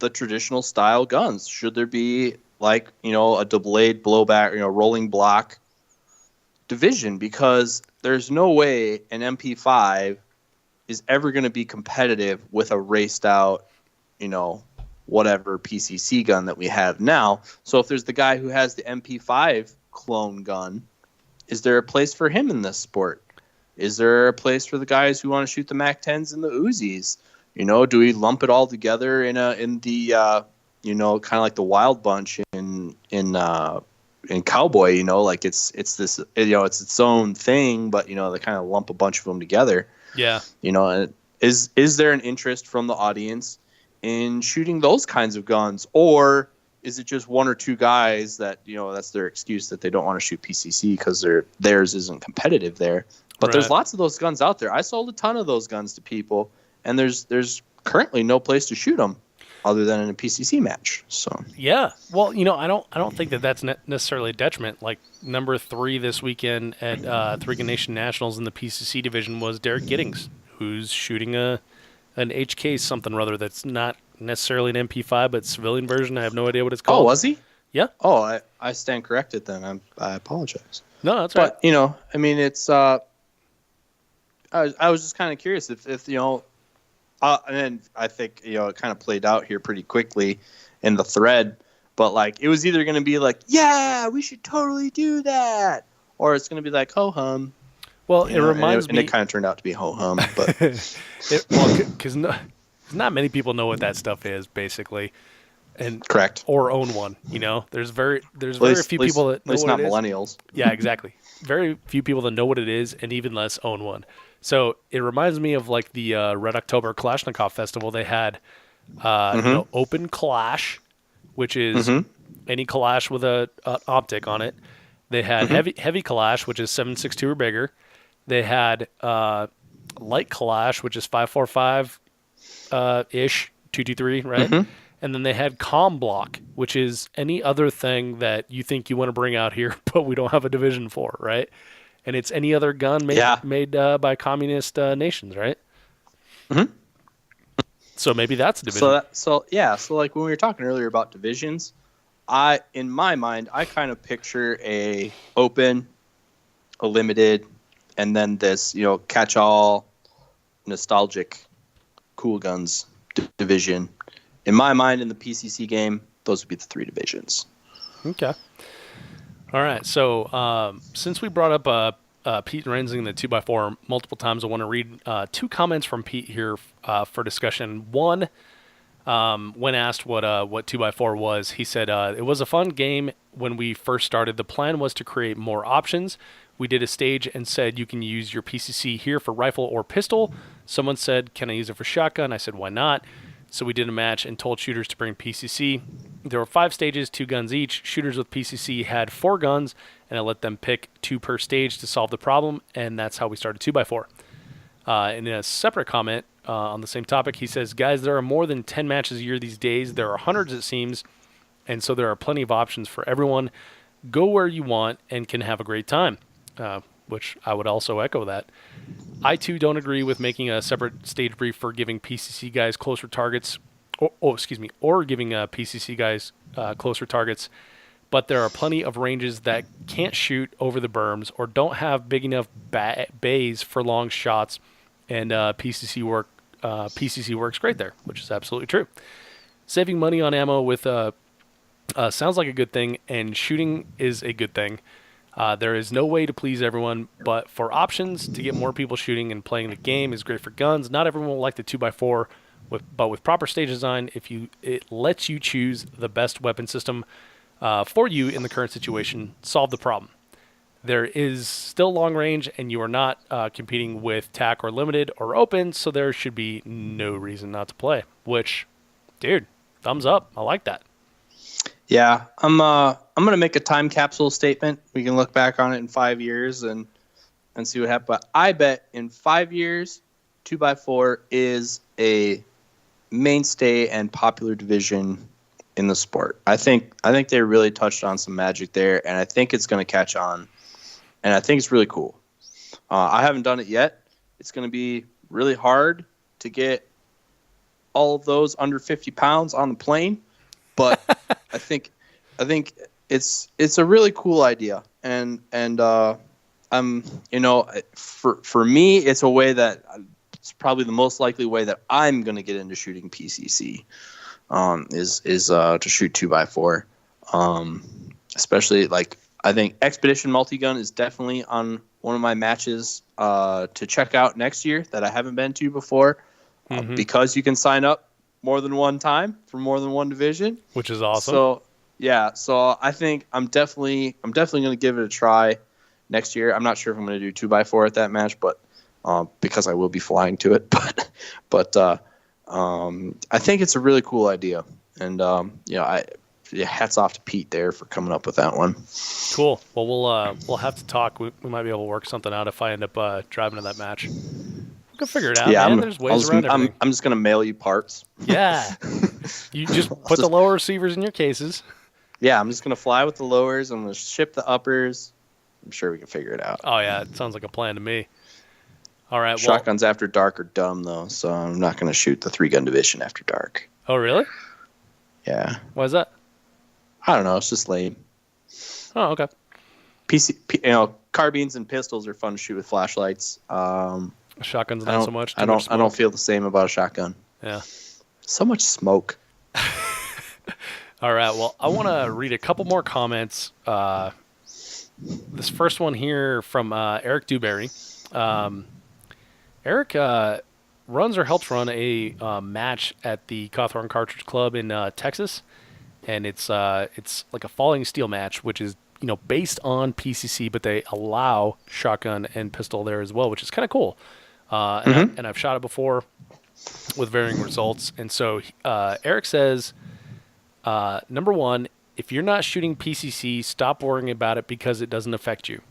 the traditional style guns? Should there be like, a delayed blowback, rolling block division? Because there's no way an MP5 is ever going to be competitive with a raced out, whatever PCC gun that we have now. So if there's the guy who has the MP5 clone gun, is there a place for him in this sport? Is there a place for the guys who want to shoot the MAC-10s and the Uzis? Do we lump it all together in the kind of like the Wild Bunch in Cowboy? Like it's this, it's its own thing, but they kind of lump a bunch of them together. Yeah. And is there an interest from the audience in shooting those kinds of guns, or is it just one or two guys that that's their excuse that they don't want to shoot PCC because theirs isn't competitive there? But there's lots of those guns out there. I sold a ton of those guns to people, and there's currently no place to shoot them other than in a PCC match. So yeah, well, I don't think that's necessarily a detriment. Like number 3 this weekend at 3 Nation Nationals in the PCC division was Derek Giddings, who's shooting an HK something or other that's not necessarily an MP5 but civilian version. I have no idea what it's called. Oh, was he? Yeah. Oh, I stand corrected then. I apologize. No, that's right. But I mean, it's I was just kind of curious if and then I think it kind of played out here pretty quickly in the thread. But like, it was either going to be like, yeah, we should totally do that, or it's going to be like ho hum. Well, it reminds me, and it kind of turned out to be ho hum, but because not many people know what that stuff is, basically, and correct, or own one. You know, there's very few people that know at least what not it is. millennials. Yeah, exactly. Very few people that know what it is, and even less own one. So it reminds me of like the Red October Kalashnikov Festival. They had open Kalash, which is any Kalash with an optic on it. They had heavy Kalash, which is 7.62 or bigger. They had light Kalash, which is 5.45 ish, 223, right? And then they had comm block, which is any other thing that you think you want to bring out here, but we don't have a division for, right? And it's any other gun made by communist nations, right? So maybe that's a division. So like when we were talking earlier about divisions, in my mind, I kind of picture a open, a limited, and then this, catch-all, nostalgic, cool guns division. In my mind, in the PCC game, those would be the three divisions. Okay. All right. So since we brought up Pete Rensing, the 2x4, multiple times, I want to read two comments from Pete here for discussion. One, when asked what 2x4 was, he said, it was a fun game when we first started. The plan was to create more options. We did a stage and said you can use your PCC here for rifle or pistol. Someone said, can I use it for shotgun? I said, why not? So we did a match and told shooters to bring PCC. There were 5 stages, 2 guns each. Shooters with PCC had 4 guns, and I let them pick 2 per stage to solve the problem, and that's how we started 2x4. In a separate comment on the same topic, he says, guys, there are more than 10 matches a year these days. There are hundreds, it seems, and so there are plenty of options for everyone. Go where you want and can have a great time, which I would also echo that. I, too, don't agree with making a separate stage brief for giving PCC guys closer targets, or giving PCC guys closer targets, but there are plenty of ranges that can't shoot over the berms or don't have big enough bays for long shots, and PCC works great there, which is absolutely true. Saving money on ammo with sounds like a good thing, and shooting is a good thing. There is no way to please everyone, but for options to get more people shooting and playing the game is great for guns. Not everyone will like the 2x4, but with proper stage design, it lets you choose the best weapon system for you in the current situation, solve the problem. There is still long range, and you are not competing with TAC or limited or open, so there should be no reason not to play. Which, dude, thumbs up. I like that. Yeah, I'm gonna make a time capsule statement. We can look back on it in 5 years and see what happened. But I bet in 5 years, 2x4 is a mainstay and popular division in the sport. I think they really touched on some magic there, and I think it's going to catch on, and I think it's really cool. I haven't done it yet. It's going to be really hard to get all of those under 50 pounds on the plane, but I think it's a really cool idea, and for me, it's a way that it's probably the most likely way that I'm going to get into shooting PCC. Is to shoot 2x4, especially like I think Expedition Multigun is definitely on one of my matches to check out next year that I haven't been to before, because you can sign up more than one time for more than one division, which is awesome. So yeah, so I think I'm definitely going to give it a try next year. I'm not sure if I'm going to do 2x4 at that match, but because I will be flying to it, but I think it's a really cool idea, and hats off to Pete there for coming up with that one. Cool. Well, we'll have to talk. We might be able to work something out if I end up driving to that match. We can figure it out. Yeah, man. There's ways around everything. I'm just gonna mail you parts. Yeah, you just put the lower receivers in your cases. Yeah, I'm just gonna fly with the lowers. I'm gonna ship the uppers. I'm sure we can figure it out. Oh yeah, it sounds like a plan to me. All right. Shotguns after dark are dumb though, so I'm not gonna shoot the 3-gun division after dark. Oh really? Yeah. Why is that? I don't know. It's just lame. Oh okay. Carbines and pistols are fun to shoot with flashlights. Shotguns not so much. I don't feel the same about a shotgun. Yeah. So much smoke. All right. Well, I want to read a couple more comments. This first one here from Eric Dewberry. Eric runs or helps run a match at the Cawthorn Cartridge Club in Texas, and it's like a falling steel match, which is based on PCC, but they allow shotgun and pistol there as well, which is kind of cool. And I've shot it before with varying results. And so Eric says, number one, if you're not shooting PCC, stop worrying about it because it doesn't affect you.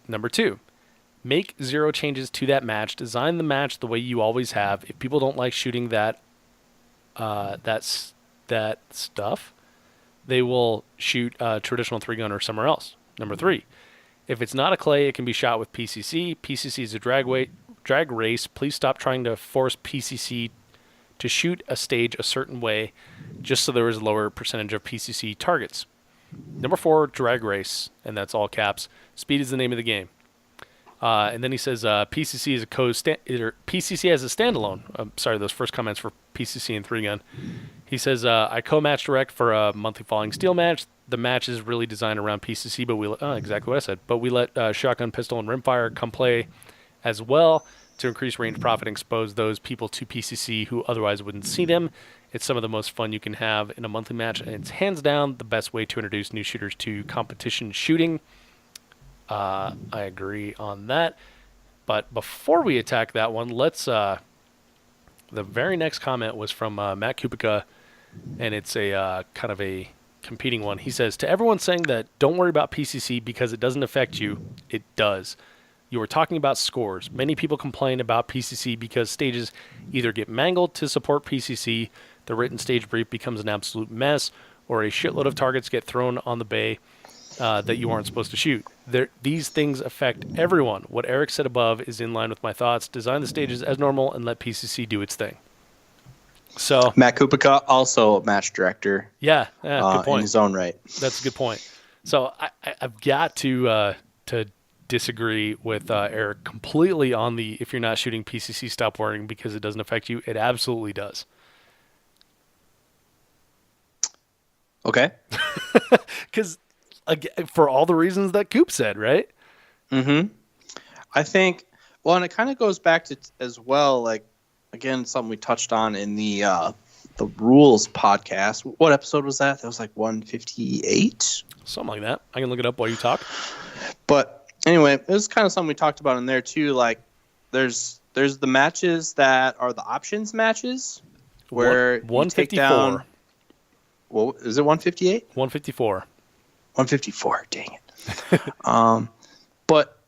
Number two, make 0 changes to that match. Design the match the way you always have. If people don't like shooting that stuff, they will shoot a traditional 3-gun or somewhere else. Number three, if it's not a clay, it can be shot with PCC. PCC is a drag race. Please stop trying to force PCC to shoot a stage a certain way just so there is a lower percentage of PCC targets. Number four, drag race, and that's all caps. Speed is the name of the game. And then he says PCC is PCC as a standalone. I'm sorry, those first comments for PCC and 3-gun. He says I co-match direct for a monthly falling steel match. The match is really designed around PCC, but exactly what I said. But we let shotgun, pistol, and rimfire come play as well to increase range profit and expose those people to PCC who otherwise wouldn't see them. It's some of the most fun you can have in a monthly match, and it's hands down the best way to introduce new shooters to competition shooting. I agree on that. But before we attack that one, let's... the very next comment was from Matt Kupica, and it's a kind of a competing one. He says, to everyone saying that don't worry about PCC because it doesn't affect you, it does. You were talking about scores. Many people complain about PCC because stages either get mangled to support PCC, the written stage brief becomes an absolute mess, or a shitload of targets get thrown on the bay that you aren't supposed to shoot. These things affect everyone. What Eric said above is in line with my thoughts. Design the stages as normal and let PCC do its thing. So Matt Kupica, also match director. Yeah, good point. In his own right. That's a good point. So I've got to disagree with Eric completely on the if you're not shooting PCC, stop worrying because it doesn't affect you. It absolutely does. Okay. Because for all the reasons that Coop said, right? Mm-hmm. I think, well, and it kind of goes back to as well, like, again, something we touched on in the rules podcast. What episode was that? That was like 158? Something like that. I can look it up while you talk. But anyway, it was kind of something we talked about in there too. Like, there's the matches that are the options matches where 154. you take down. Well, is it 158? 154. 154. Dang it. But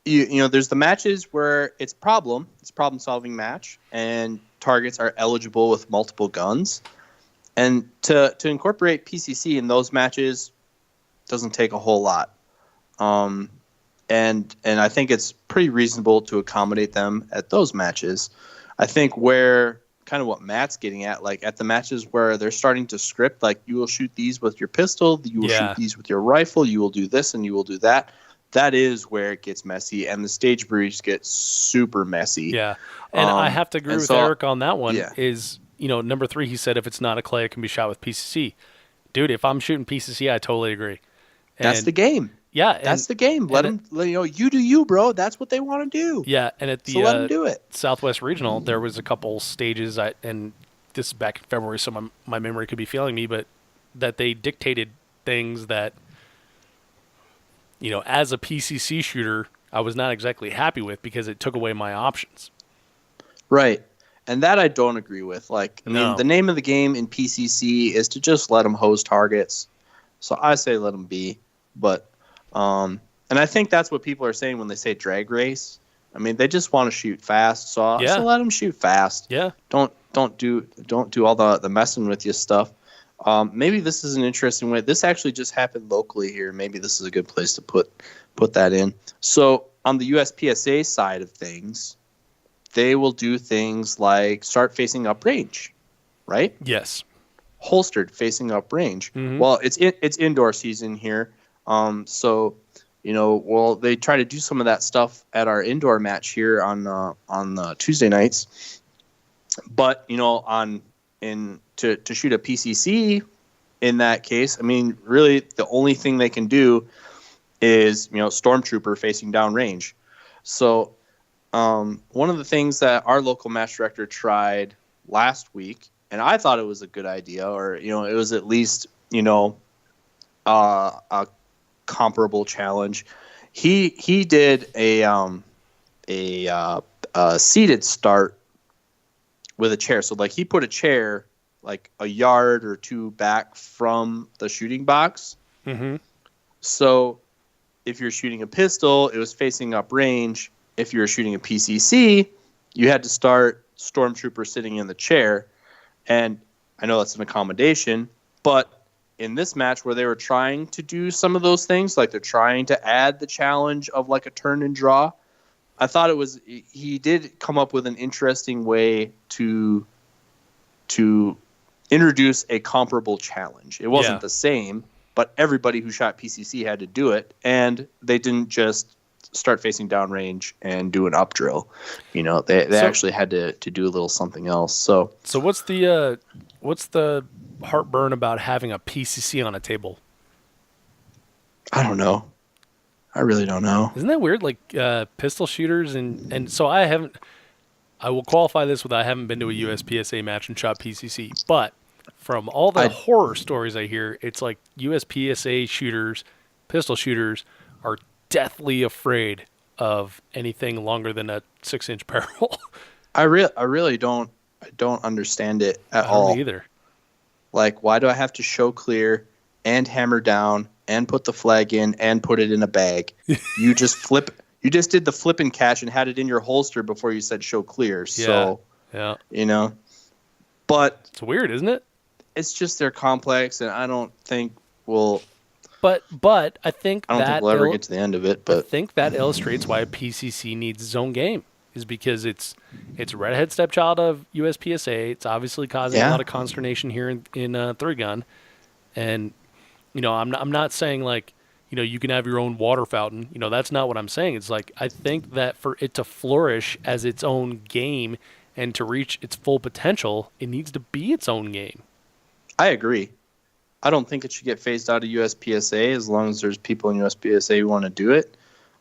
you know, there's the matches where it's problem solving match, and targets are eligible with multiple guns. And to incorporate PCC in those matches doesn't take a whole lot. And I think it's pretty reasonable to accommodate them at those matches. I think where kind of what Matt's getting at, like at the matches where they're starting to script, like you will shoot these with your pistol, you will shoot these with your rifle, you will do this and you will do that. That is where it gets messy, and the stage briefs get super messy. Yeah, and I have to agree with Eric on that one. Yeah. Is, number 3, he said if it's not a clay, it can be shot with PCC. Dude, if I'm shooting PCC, I totally agree. And that's the game. Yeah, that's the game. Let them, you do you, bro. That's what they want to do. Yeah, and at the let them do it. Southwest Regional, there was a couple stages, and this is back in February, so my memory could be failing me, but that they dictated things that, as a PCC shooter, I was not exactly happy with because it took away my options. Right. And that I don't agree with. Like, I mean, the name of the game in PCC is to just let them hose targets. So I say let them be. But, and I think that's what people are saying when they say drag race. I mean, they just want to shoot fast. So let them shoot fast. Yeah. Don't do all the messing with you stuff. Maybe this is an interesting way. This actually just happened locally here. Maybe this is a good place to put that in. So on the USPSA side of things, they will do things like start facing up range, right? Yes. Holstered facing up range. Mm-hmm. Well, it's indoor season here. So, they try to do some of that stuff at our indoor match here on Tuesday nights. But, on to shoot a PCC in that case, I mean, really the only thing they can do is, stormtrooper facing downrange. So one of the things that our local match director tried last week, and I thought it was a good idea, or it was at least a comparable challenge. He did a seated start with a chair. So like he put a chair like a yard or two back from the shooting box. Mm-hmm. So if you're shooting a pistol, it was facing up range. If you were shooting a PCC, you had to start stormtrooper sitting in the chair. And I know that's an accommodation, but in this match where they were trying to do some of those things, like they're trying to add the challenge of like a turn and draw, I thought he did come up with an interesting way to introduce a comparable challenge. It wasn't the same, but everybody who shot PCC had to do it, and they didn't just start facing downrange and do an up drill. They actually had to do a little something else. So what's the heartburn about having a PCC on a table? I don't know. I really don't know. Isn't that weird? Like pistol shooters and so I will qualify this with I haven't been to a USPSA match and shot PCC, but from all the horror stories I hear, it's like USPSA shooters, pistol shooters are deathly afraid of anything longer than a 6-inch barrel. I really don't understand it at all. I don't either. Like, why do I have to show clear and hammer down and put the flag in and put it in a bag? You just did the flip and catch and had it in your holster before you said show clear. So, yeah. But it's weird, isn't it? It's just they're complex, and I don't think we'll. But I think I don't think we'll ever get to the end of it. But I think that illustrates why a PCC needs its own game, is because it's a redhead stepchild of USPSA. It's obviously causing a lot of consternation here in 3-gun, and I'm not saying like you can have your own water fountain. That's not what I'm saying. It's like I think that for it to flourish as its own game and to reach its full potential, it needs to be its own game. I agree. I don't think it should get phased out of USPSA as long as there's people in USPSA who want to do it.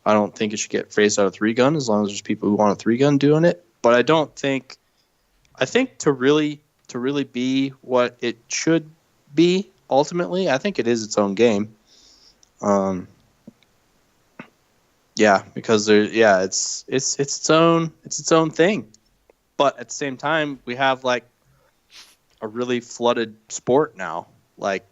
I don't think it should get phased out of 3-gun as long as there's people who want a 3-gun doing it. But I think to really be what it should be ultimately, I think it is its own game. Because it's its own thing. But at the same time, we have like a really flooded sport now. Like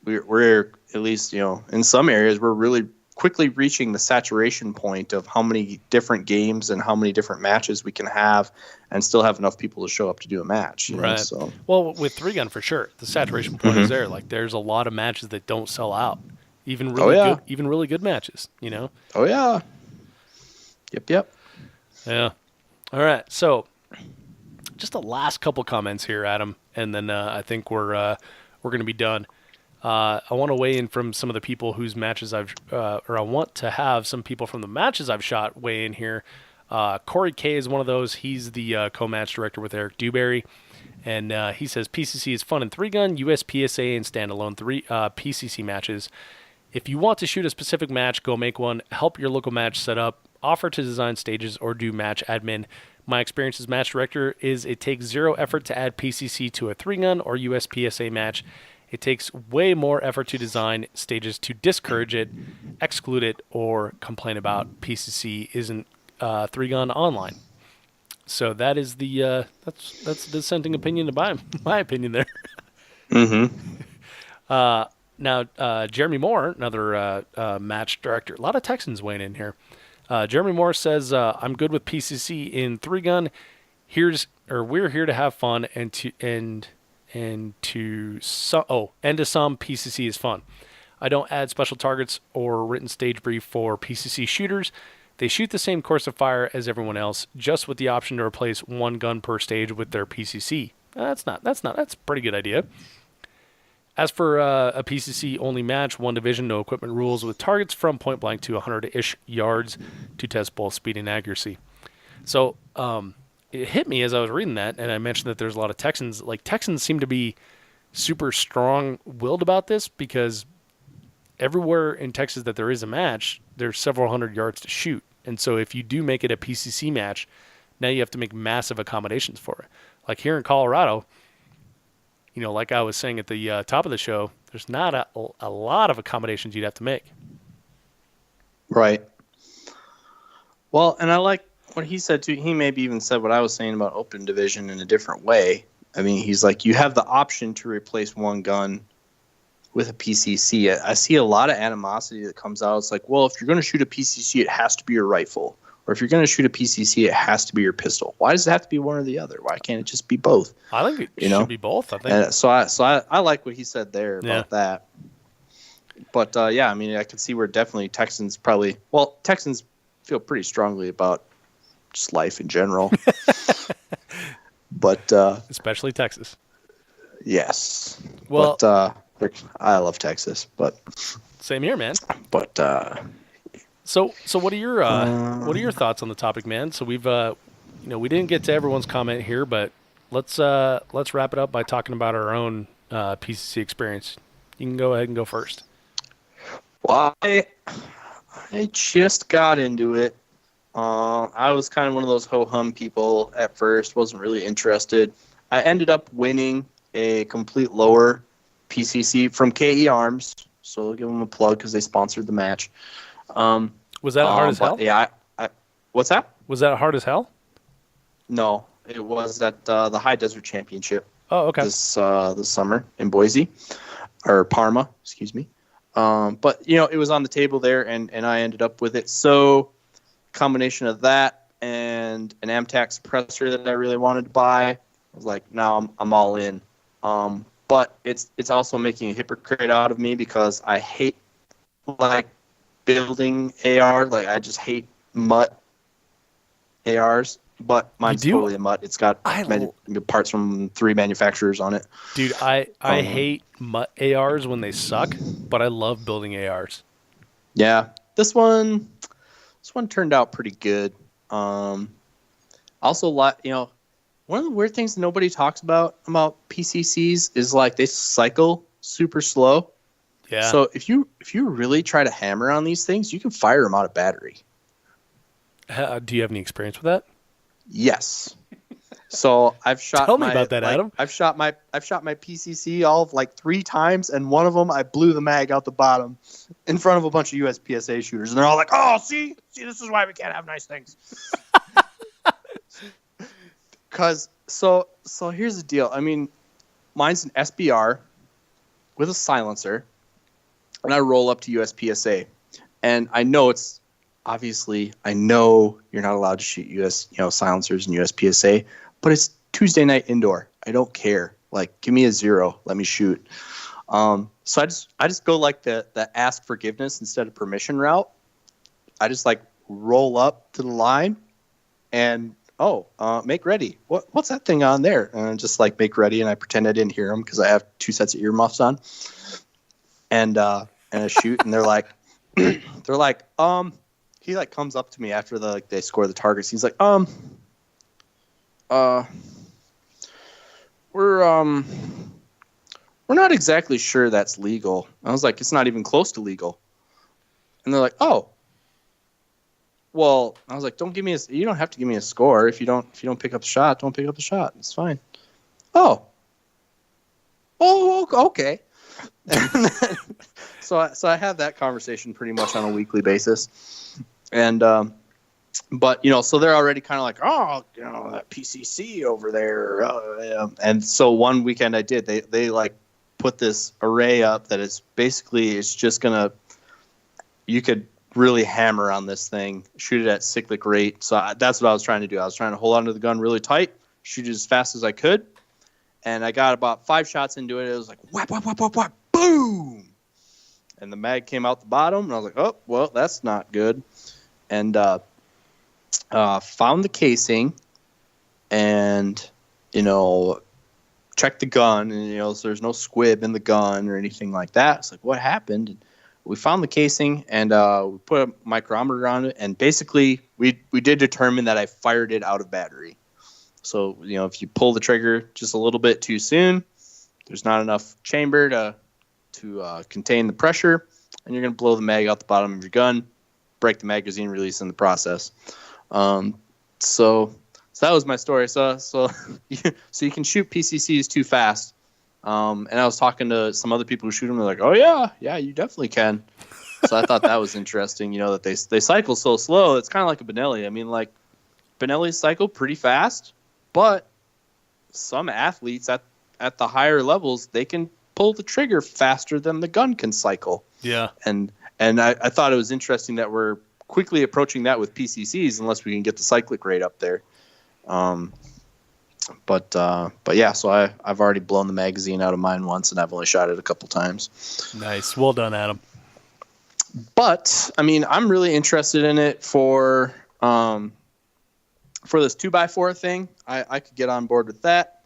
we're at least, in some areas, we're really quickly reaching the saturation point of how many different games and how many different matches we can have and still have enough people to show up to do a match. Right. So. Well, with 3-gun for sure, the saturation point is there. Like there's a lot of matches that don't sell out. Even really good matches, Oh yeah. Yep. Yeah. All right. So just the last couple comments here, Adam, and then I think we're going to be done. I want to weigh in from some of the people whose matches I want to have some people from the matches I've shot weigh in here. Corey K is one of those. He's the co-match director with Eric Dewberry. And he says PCC is fun in 3-gun, USPSA, and standalone PCC matches. If you want to shoot a specific match, go make one. Help your local match set up. Offer to design stages or do match admin. My experience as match director is it takes zero effort to add PCC to a 3-gun or USPSA match. It takes way more effort to design stages to discourage it, exclude it, or complain about PCC isn't 3-gun online. So that is the that's a dissenting opinion to my opinion there. Mm-hmm. Now Jeremy Moore, another match director, a lot of Texans weighing in here. Jeremy Moore says, "I'm good with PCC in 3-gun. We're here to have fun and to some PCC is fun. I don't add special targets or written stage brief for PCC shooters. They shoot the same course of fire as everyone else, just with the option to replace one gun per stage with their PCC. That's a pretty good idea. As for a PCC-only match, one division, no equipment rules, with targets from point blank to 100-ish yards to test both speed and accuracy." So it hit me as I was reading that, and I mentioned that there's a lot of Texans. Like, Texans seem to be super strong-willed about this because everywhere in Texas that there is a match, there's several hundred yards to shoot. And so if you do make it a PCC match, now you have to make massive accommodations for it. Like here in Colorado, like I was saying at the top of the show, there's not a lot of accommodations you'd have to make. Right. Well, and I like what he said too. He maybe even said what I was saying about open division in a different way. I mean, he's like, you have the option to replace one gun with a PCC. I see a lot of animosity that comes out. It's like, well, if you're going to shoot a PCC, it has to be your rifle. Or if you're going to shoot a PCC, it has to be your pistol. Why does it have to be one or the other? Why can't it just be both? I think it should be both. I think. And so I like what he said there about that. But I mean, I can see where definitely Texans feel pretty strongly about just life in general. But especially Texas. Yes. Well, but I love Texas, but same here, man. But so what are your thoughts on the topic, man? So we've we didn't get to everyone's comment here, but let's wrap it up by talking about our own PCC experience. You can go ahead and go first. Well, I just got into it. I was kind of one of those ho-hum people at first, wasn't really interested. I ended up winning a complete lower PCC from KE Arms, so I'll give them a plug because they sponsored the match. Was that hard as hell? Yeah. What's that? Was that hard as hell? No, it was at the High Desert Championship. Oh, okay. This summer in Boise, or Parma, excuse me. But it was on the table there, and I ended up with it. So, combination of that and an Amtac suppressor that I really wanted to buy, I was like, now I'm all in. But it's also making a hypocrite out of me because I hate building AR. Like I just hate mutt ARs. But mine's totally a mutt. It's got parts from 3 manufacturers on it. Dude, I hate mutt ARs when they suck, but I love building ARs. Yeah, this one turned out pretty good. Also, one of the weird things nobody talks about PCCs is like they cycle super slow. Yeah. So if you really try to hammer on these things, you can fire them out of battery. Do you have any experience with that? Yes. So I've shot. Tell me about that, Adam. I've shot my PCC all of 3 times, and one of them I blew the mag out the bottom in front of a bunch of USPSA shooters, and they're all like, "Oh, see, this is why we can't have nice things." So here's the deal. I mean, mine's an SBR with a silencer, and I roll up to USPSA, and I know I know you're not allowed to shoot silencers in USPSA, but it's Tuesday night indoor. I don't care. Like, give me a 0. Let me shoot. So I just go the ask forgiveness instead of permission route. I just roll up to the line and make ready. What's that thing on there? And I just make ready, and I pretend I didn't hear them because I have 2 sets of earmuffs on. And I shoot, and they're like, he comes up to me after they score the targets. He's like, we're not exactly sure that's legal. I was like, it's not even close to legal. And they're like, oh. Well, I was like, you don't have to give me a score. If you don't pick up the shot, don't pick up the shot. It's fine. Oh, okay. So I have that conversation pretty much on a weekly basis. And but so they're already kind of that PCC over there. And so one weekend I did. They put this array up that is basically just you could really hammer on this thing, shoot it at cyclic rate. So that's what I was trying to do. I was trying to hold onto the gun really tight, shoot it as fast as I could, and I got about 5 shots into it. It was like whap, whap, whap, whap, whap, boom, and the mag came out the bottom, and I was like, oh, well, that's not good. And found the casing, and checked the gun, and so there's no squib in the gun or anything like that. It's like, what happened? And we found the casing, and we put a micrometer on it, and basically we did determine that I fired it out of battery. So, if you pull the trigger just a little bit too soon, there's not enough chamber to contain the pressure, and you're going to blow the mag out the bottom of your gun, break the magazine release in the process. So that was my story. So you can shoot PCCs too fast. And I was talking to some other people who shoot them. They're like, "Oh yeah, you definitely can." So I thought that was interesting. That they cycle so slow. It's kind of like a Benelli. I mean, like Benellis cycle pretty fast, but some athletes at the higher levels, they can pull the trigger faster than the gun can cycle. Yeah. And I thought it was interesting that we're quickly approaching that with PCCs unless we can get the cyclic rate up there. But yeah, so I've already blown the magazine out of mine once, and I've only shot it a couple times. Nice. Well done, Adam. But I mean, I'm really interested in it for this 2x4 thing. I could get on board with that.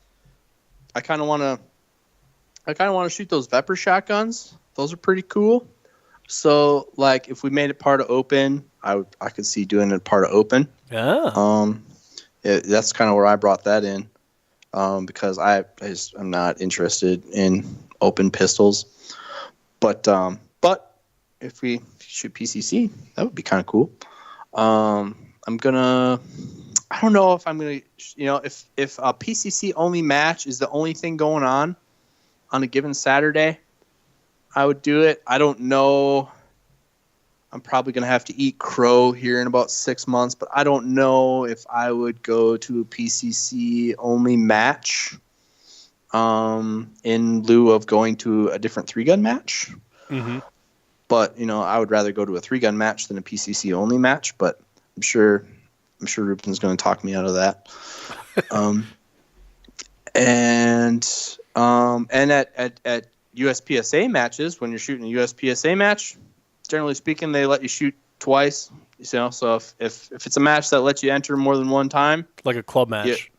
I kind of want to shoot those Vepr shotguns. Those are pretty cool. So like if we made it part of open, I could see doing it part of open. Yeah. That's kind of where I brought that in. Because I'm not interested in open pistols. But if we shoot PCC, that would be kind of cool. I don't know if I'm gonna, if a PCC only match is the only thing going on a given Saturday, I would do it. I don't know. I'm probably gonna have to eat crow here in about 6 months, but I don't know if I would go to a PCC only match, in lieu of going to a different 3-gun match. Mm-hmm. But I would rather go to a 3-gun match than a PCC only match. But I'm sure Ruben's going to talk me out of that. And at USPSA matches, when you're shooting a USPSA match, generally speaking, they let you shoot twice. So if it's a match that lets you enter more than one time, like a club match.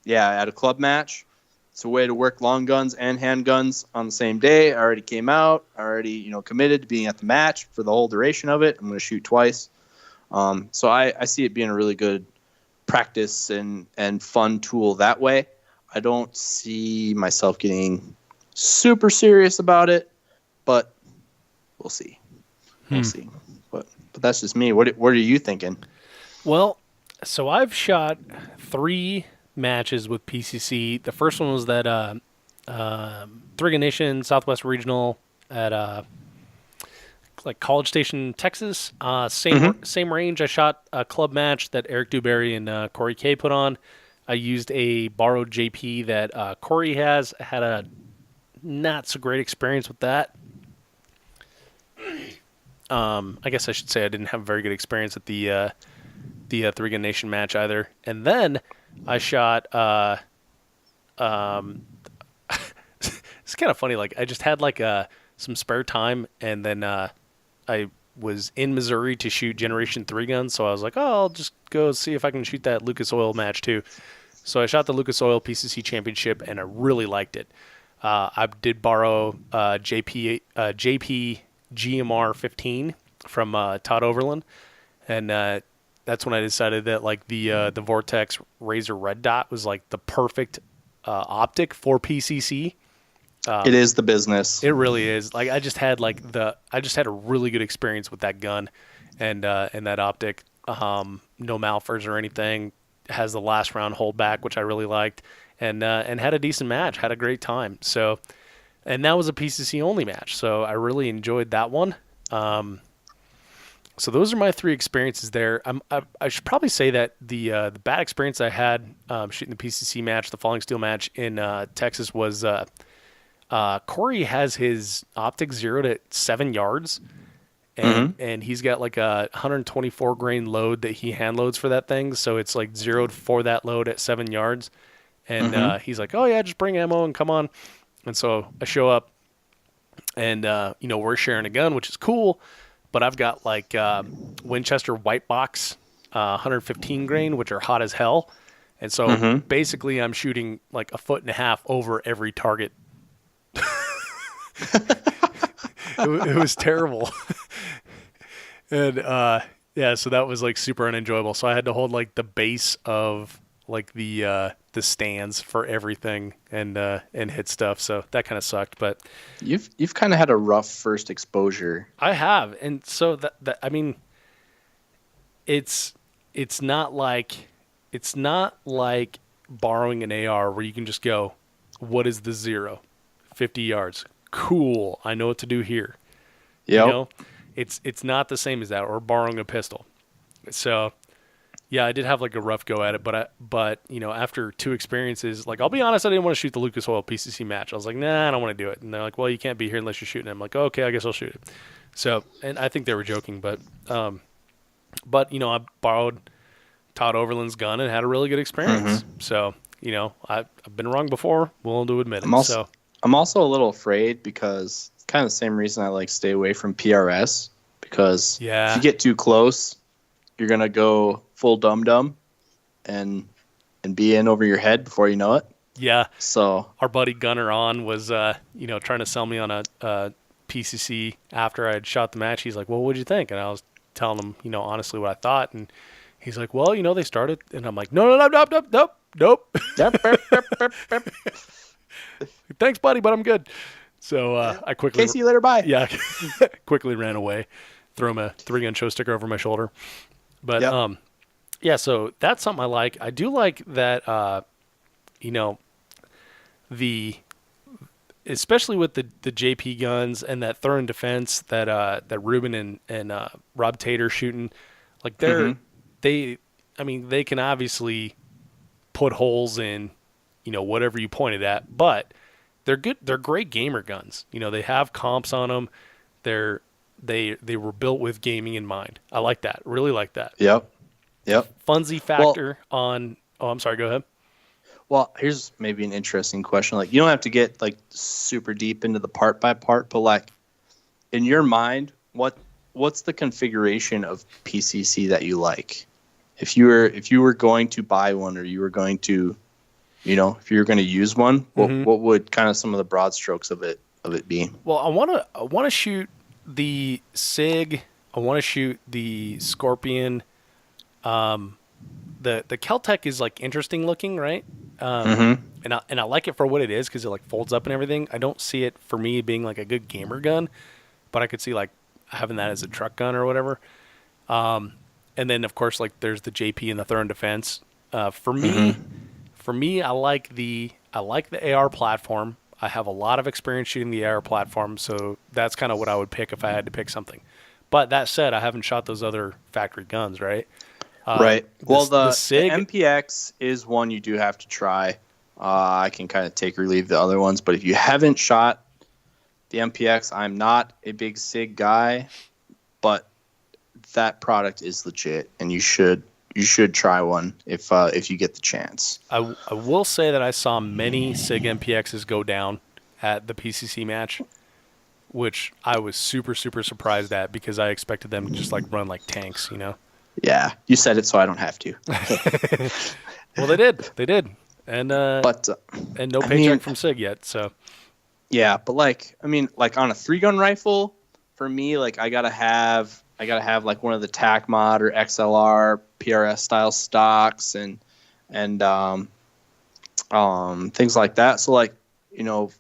Yeah, at a club match. It's a way to work long guns and handguns on the same day. I already came out. I already, committed to being at the match for the whole duration of it. I'm going to shoot twice. So I see it being a really good practice and fun tool that way. I don't see myself getting super serious about it, but we'll see. We'll see. But that's just me. What are you thinking? Well, so I've shot 3 matches with PCC. The first one was that 3-Gun Nation Southwest Regional at like College Station, Texas. Same range. I shot a club match that Eric Dewberry and Corey K put on. I used a borrowed JP that Corey has. I had a not so great experience with that. I guess I should say I didn't have a very good experience at the 3-Gun Nation match either. And then I shot it's kind of funny, like I just had like some spare time, and then I was in Missouri to shoot Generation 3 guns, so I was like, I'll just go see if I can shoot that Lucas Oil match too. So I shot the Lucas Oil PCC Championship, and I really liked it. I did borrow JP GMR 15 from Todd Overland, and that's when I decided that like the Vortex Razor Red Dot was like the perfect optic for PCC. It is the business. It really is. Like I just had a really good experience with that gun, and that optic. No malfers or anything. Has the last round holdback, which I really liked, and had a decent match. Had a great time. So, and that was a PCC only match. So I really enjoyed that one. So those are my 3 experiences there. I should probably say that the bad experience I had shooting the PCC match, the Falling Steel match in Texas, was Corey has his optic zeroed at 7 yards, and he's got like a 124 grain load that he hand loads for that thing. So it's like zeroed for that load at 7 yards, and he's like, "Oh yeah, just bring ammo and come on." And so I show up, and we're sharing a gun, which is cool. But I've got like Winchester white box 115 grain, which are hot as hell. And so basically I'm shooting like 1.5 feet over every target. it was terrible. And so that was like super unenjoyable. So I had to hold like the base of like the stands for everything and hit stuff. So that kind of sucked. But You've kind of had a rough first exposure. I have, and so that I mean, it's not like borrowing an AR where you can just go, what is the 0? 50 yards. Cool. I know what to do here. Yep. You know, it's not the same as that, or borrowing a pistol. So, yeah, I did have like a rough go at it, but you know, after 2 experiences, like I'll be honest, I didn't want to shoot the Lucas Oil PCC match. I was like, nah, I don't want to do it. And they're like, well, you can't be here unless you're shooting. I'm like, oh, okay, I guess I'll shoot it. So, and I think they were joking, but you know, I borrowed Todd Overland's gun and had a really good experience. Mm-hmm. So, you know, I've been wrong before, willing to admit it. I'm also a little afraid because it's kind of the same reason I like stay away from PRS, because if you get too close, you're going to go full dum-dum and be in over your head before you know it. Yeah. So our buddy Gunner on was, you know, trying to sell me on a PCC after I had shot the match. He's like, well, what'd you think? And I was telling him, you know, honestly what I thought. And he's like, well, you know, they started. And I'm like, nope. Thanks, buddy, but I'm good. So I quickly... Okay, see you later, bye. Yeah, quickly ran away, threw him a 3-gun show sticker over my shoulder. But, yeah, so that's something I like. I do like that, you know, especially with the JP guns and that throw in defense that Ruben and Rob Tater shooting, like they can obviously put holes in, you know, whatever you pointed at, but they're good. They're great gamer guns. You know, they have comps on them. They were built with gaming in mind. I like that. Really like that. Yep. Funsy factor on. Oh, I'm sorry. Go ahead. Well, here's maybe an interesting question. Like, you don't have to get like super deep into the part by part, but like in your mind, what's the configuration of PCC that you like? If you were going to buy one, or you were going to, you know, if you were going to use one, what would kind of some of the broad strokes of it be? Well, I want to shoot the SIG. I want to shoot the Scorpion. The Keltec is like interesting looking, right? And I like it for what it is, because it like folds up and everything. I don't see it for me being like a good gamer gun, but I could see like having that as a truck gun or whatever. And then of course, like there's the JP and the throw in defense. For me, I like the AR platform. I have a lot of experience shooting the AR platform, so that's kind of what I would pick if I had to pick something. But that said, I haven't shot those other factory guns, right? Right. Well, the SIG, the MPX is one you do have to try. I can kind of take or leave the other ones, but if you haven't shot the MPX, I'm not a big SIG guy, but that product is legit, and you should try one if you get the chance. I will say that I saw many SIG MPXs go down at the PCC match, which I was super, super surprised at, because I expected them to just like run like tanks, you know? Yeah, you said it, so I don't have to. Well, they did, and no paycheck from SIG yet. So yeah, but like on a 3-gun rifle, for me, like I gotta have like one of the TAC mod or XLR PRS style stocks and things like that. So like, you know,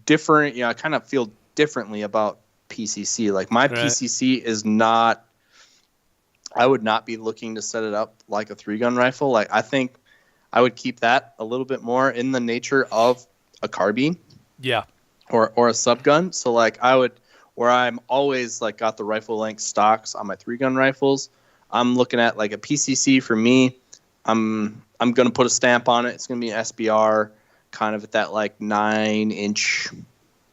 different. You know, I kind of feel differently about PCC. Like my PCC is not. I would not be looking to set it up like a 3-gun rifle. Like, I think I would keep that a little bit more in the nature of a carbine. Yeah. Or a subgun. So like where I'm always like got the rifle length stocks on my 3-gun rifles, I'm looking at like a PCC for me. I'm going to put a stamp on it. It's going to be an SBR, kind of at that like 9-inch,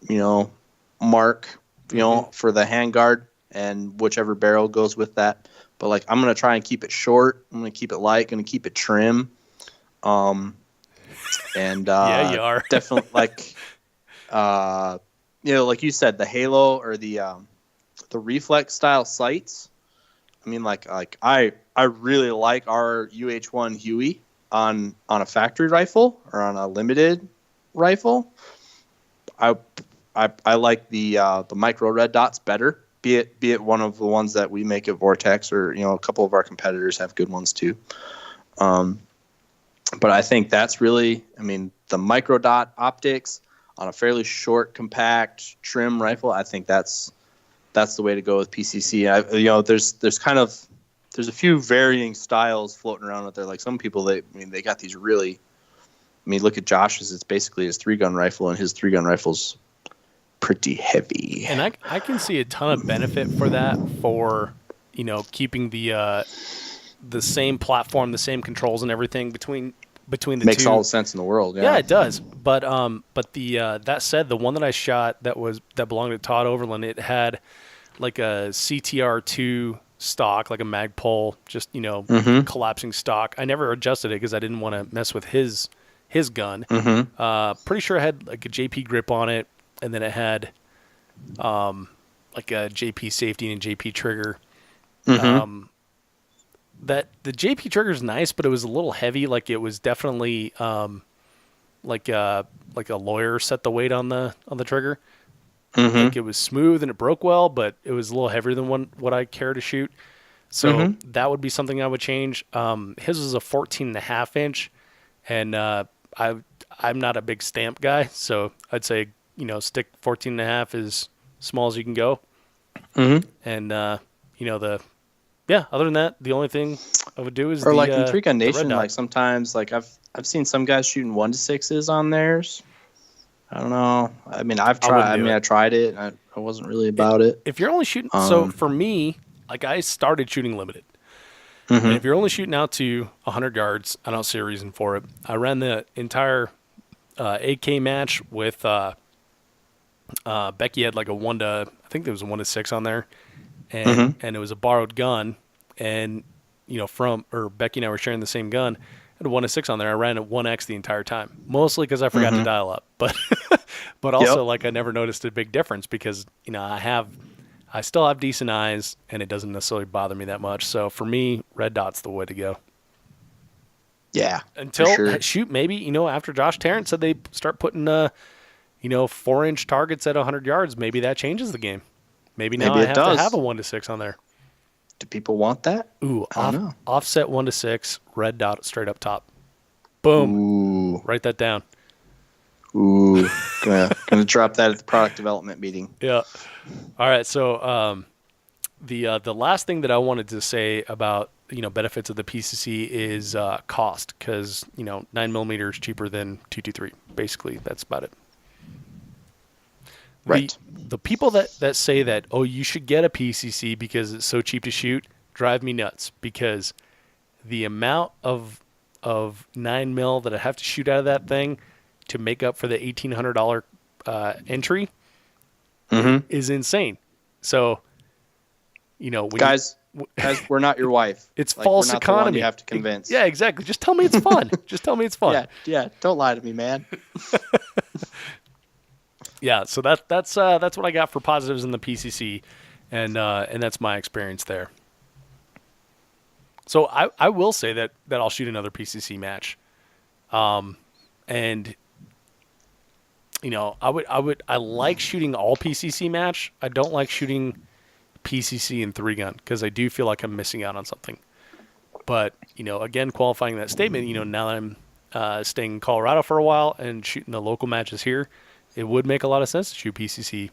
you know, mark, you know, for the handguard, and whichever barrel goes with that. But like, I'm going to try and keep it short. I'm going to keep it light, going to keep it trim. And yeah, you are. Definitely like, you know, like you said, the Halo or the reflex style sights. I mean, like I really like our UH-1 Huey on a factory rifle or on a limited rifle. I like the micro red dots better. Be it one of the ones that we make at Vortex, or you know, a couple of our competitors have good ones too. But I think that's really, I mean, the micro dot optics on a fairly short, compact, trim rifle. I think that's the way to go with PCC. There's a few varying styles floating around out there. Like some people, they got these really. I mean, look at Josh's. It's basically his 3-gun rifle, and his 3-gun rifle's pretty heavy. And I can see a ton of benefit for that, for keeping the same platform, the same controls and everything between the two. Makes all the sense in the world. Yeah, it does. But the that said, the one that I shot that belonged to Todd Overland, it had like a CTR2 stock, like a Magpul, just collapsing stock. I never adjusted it because I didn't want to mess with his gun. Pretty sure it had like a JP grip on it, and then it had like a JP safety and JP trigger. That the JP trigger is nice, but it was a little heavy. Like it was definitely like a lawyer set the weight on the trigger. Like it was smooth and it broke well, but it was a little heavier than what I care to shoot. So that would be something I would change. His was a 14.5 inch, and I'm not a big stamp guy, so I'd say stick 14.5 as small as you can go. And other than that, the only thing I would do is in 3-Gun Nation, like sometimes like I've seen some guys shooting 1-6s on theirs. I don't know. I mean, I tried it. I wasn't really about it. If you're only shooting, so for me, like I started shooting limited. And if you're only shooting out to 100 yards, I don't see a reason for it. I ran the entire AK match with Becky. Had like I think there was a 1-6 on there, and it was a borrowed gun. And Becky and I were sharing the same gun. I had a 1-6 on there. I ran at 1x the entire time, mostly because I forgot to dial up, but also like I never noticed a big difference because I still have decent eyes and it doesn't necessarily bother me that much. So for me, red dot's the way to go. Yeah. Until shoot, maybe after Josh Tarrant said they start putting 4-inch targets at 100 yards, maybe that changes the game. Maybe now I have to have a 1-6 on there. Do people want that? Ooh, offset 1-6, red dot straight up top. Boom. Ooh. Write that down. Ooh. Gonna drop that at the product development meeting. Yeah. All right. So the last thing that I wanted to say about benefits of the PCC is cost, because 9mm is cheaper than 223. Basically, that's about it. Right. The people that say that, oh, you should get a PCC because it's so cheap to shoot, drive me nuts, because the amount of 9mm that I have to shoot out of that thing to make up for the $1,800 entry is insane. So, guys, we're not your wife. It's false economy. You have to convince. Yeah, exactly. Just tell me it's fun. Just tell me it's fun. Yeah. Don't lie to me, man. Yeah, so that's what I got for positives in the PCC, and that's my experience there. So I will say that I'll shoot another PCC match, and I like shooting all PCC match. I don't like shooting PCC and 3-gun because I do feel like I'm missing out on something. But again, qualifying that statement, now that I'm staying in Colorado for a while and shooting the local matches here, it would make a lot of sense to shoot PCC.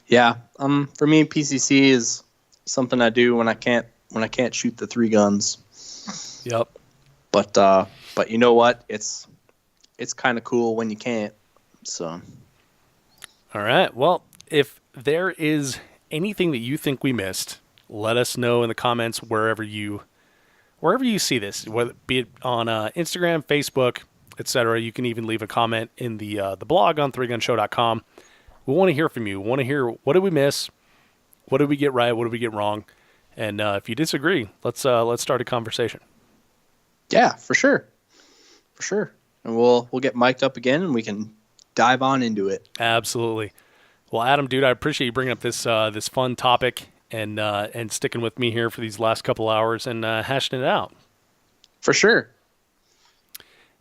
Yeah. For me, PCC is something I do when I can't shoot the 3 guns. Yep. But you know what? It's kind of cool when you can't. So. All right. Well, if there is anything that you think we missed, let us know in the comments wherever you see this, whether be it on Instagram, Facebook, etc. You can even leave a comment in the blog on 3gunshow.com. We want to hear from you. We want to hear, what did we miss? What did we get right? What did we get wrong? And if you disagree, let's start a conversation. Yeah, for sure. And we'll get mic'd up again and we can dive on into it. Absolutely. Well, Adam, dude, I appreciate you bringing up this fun topic and sticking with me here for these last couple hours and hashing it out. For sure.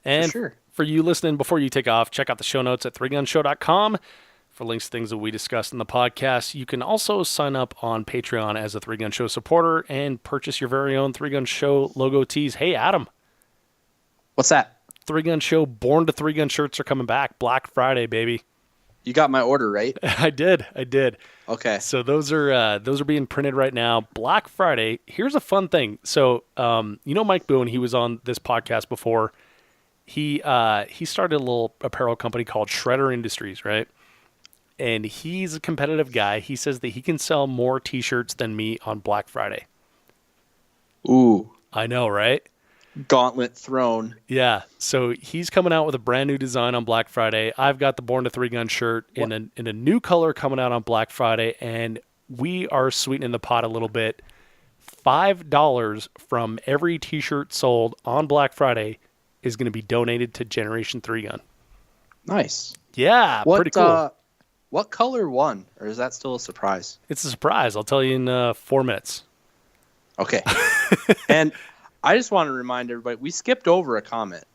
And for you listening, before you take off, check out the show notes at 3gunshow.com for links to things that we discussed in the podcast. You can also sign up on Patreon as a 3-Gun Show supporter and purchase your very own 3-Gun Show logo tees. Hey, Adam. What's that? 3-Gun Show Born to 3-Gun shirts are coming back. Black Friday, baby. You got my order, right? I did. Okay. So those are being printed right now. Black Friday. Here's a fun thing. So, Mike Boone, he was on this podcast before. He started a little apparel company called Shredder Industries, right? And he's a competitive guy. He says that he can sell more T-shirts than me on Black Friday. Ooh. I know, right? Gauntlet thrown. Yeah. So he's coming out with a brand new design on Black Friday. I've got the Born to 3-Gun shirt in a new color coming out on Black Friday, and we are sweetening the pot a little bit. $5 from every T-shirt sold on Black Friday is going to be donated to Generation 3-Gun. Nice. Yeah, pretty cool. What color won, or is that still a surprise? It's a surprise. I'll tell you in 4 minutes. Okay. And I just want to remind everybody, we skipped over a comment.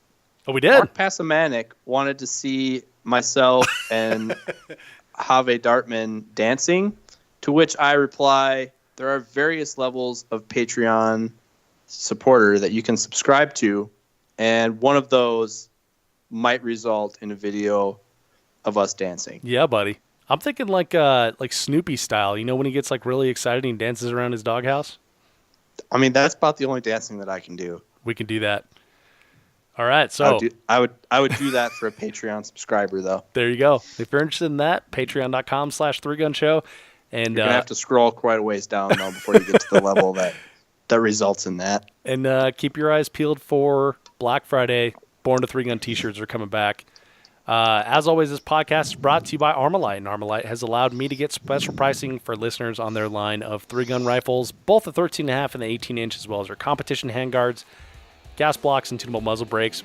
Oh, we did? Mark Pasamanik wanted to see myself and Have Dartman dancing, to which I reply, there are various levels of Patreon supporter that you can subscribe to, and one of those might result in a video of us dancing. Yeah, buddy. I'm thinking like Snoopy style. You know when he gets like really excited and he dances around his doghouse? I mean, that's about the only dancing that I can do. We can do that. All right, so I would do that for a Patreon subscriber, though. There you go. If you're interested in that, patreon.com/3gun show. And you're gonna have to scroll quite a ways down though before you get to the level that results in that. And keep your eyes peeled for Black Friday. Born to 3-Gun T-shirts are coming back. As always, this podcast is brought to you by Armalite, and Armalite has allowed me to get special pricing for listeners on their line of 3-gun rifles, both the 13.5 and the 18-inch, as well as their competition handguards, gas blocks, and tunable muzzle brakes.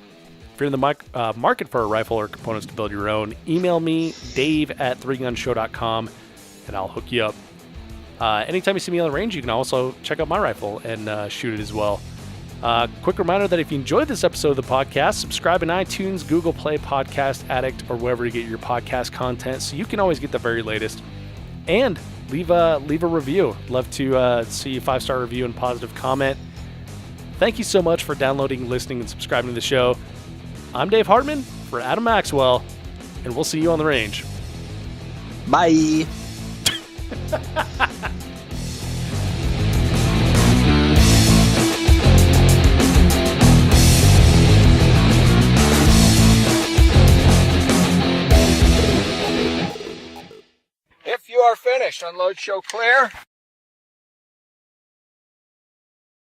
If you're in the market for a rifle or components to build your own, email me, dave@3gunshow.com, and I'll hook you up. Anytime you see me on the range, you can also check out my rifle and shoot it as well. Quick reminder that if you enjoyed this episode of the podcast, subscribe in iTunes, Google Play, Podcast Addict, or wherever you get your podcast content so you can always get the very latest. And leave a review. Love to see a 5-star review and positive comment. Thank you so much for downloading, listening, and subscribing to the show. I'm Dave Hartman for Adam Maxwell, and we'll see you on the range. Bye. If you are finished, unload, show clear.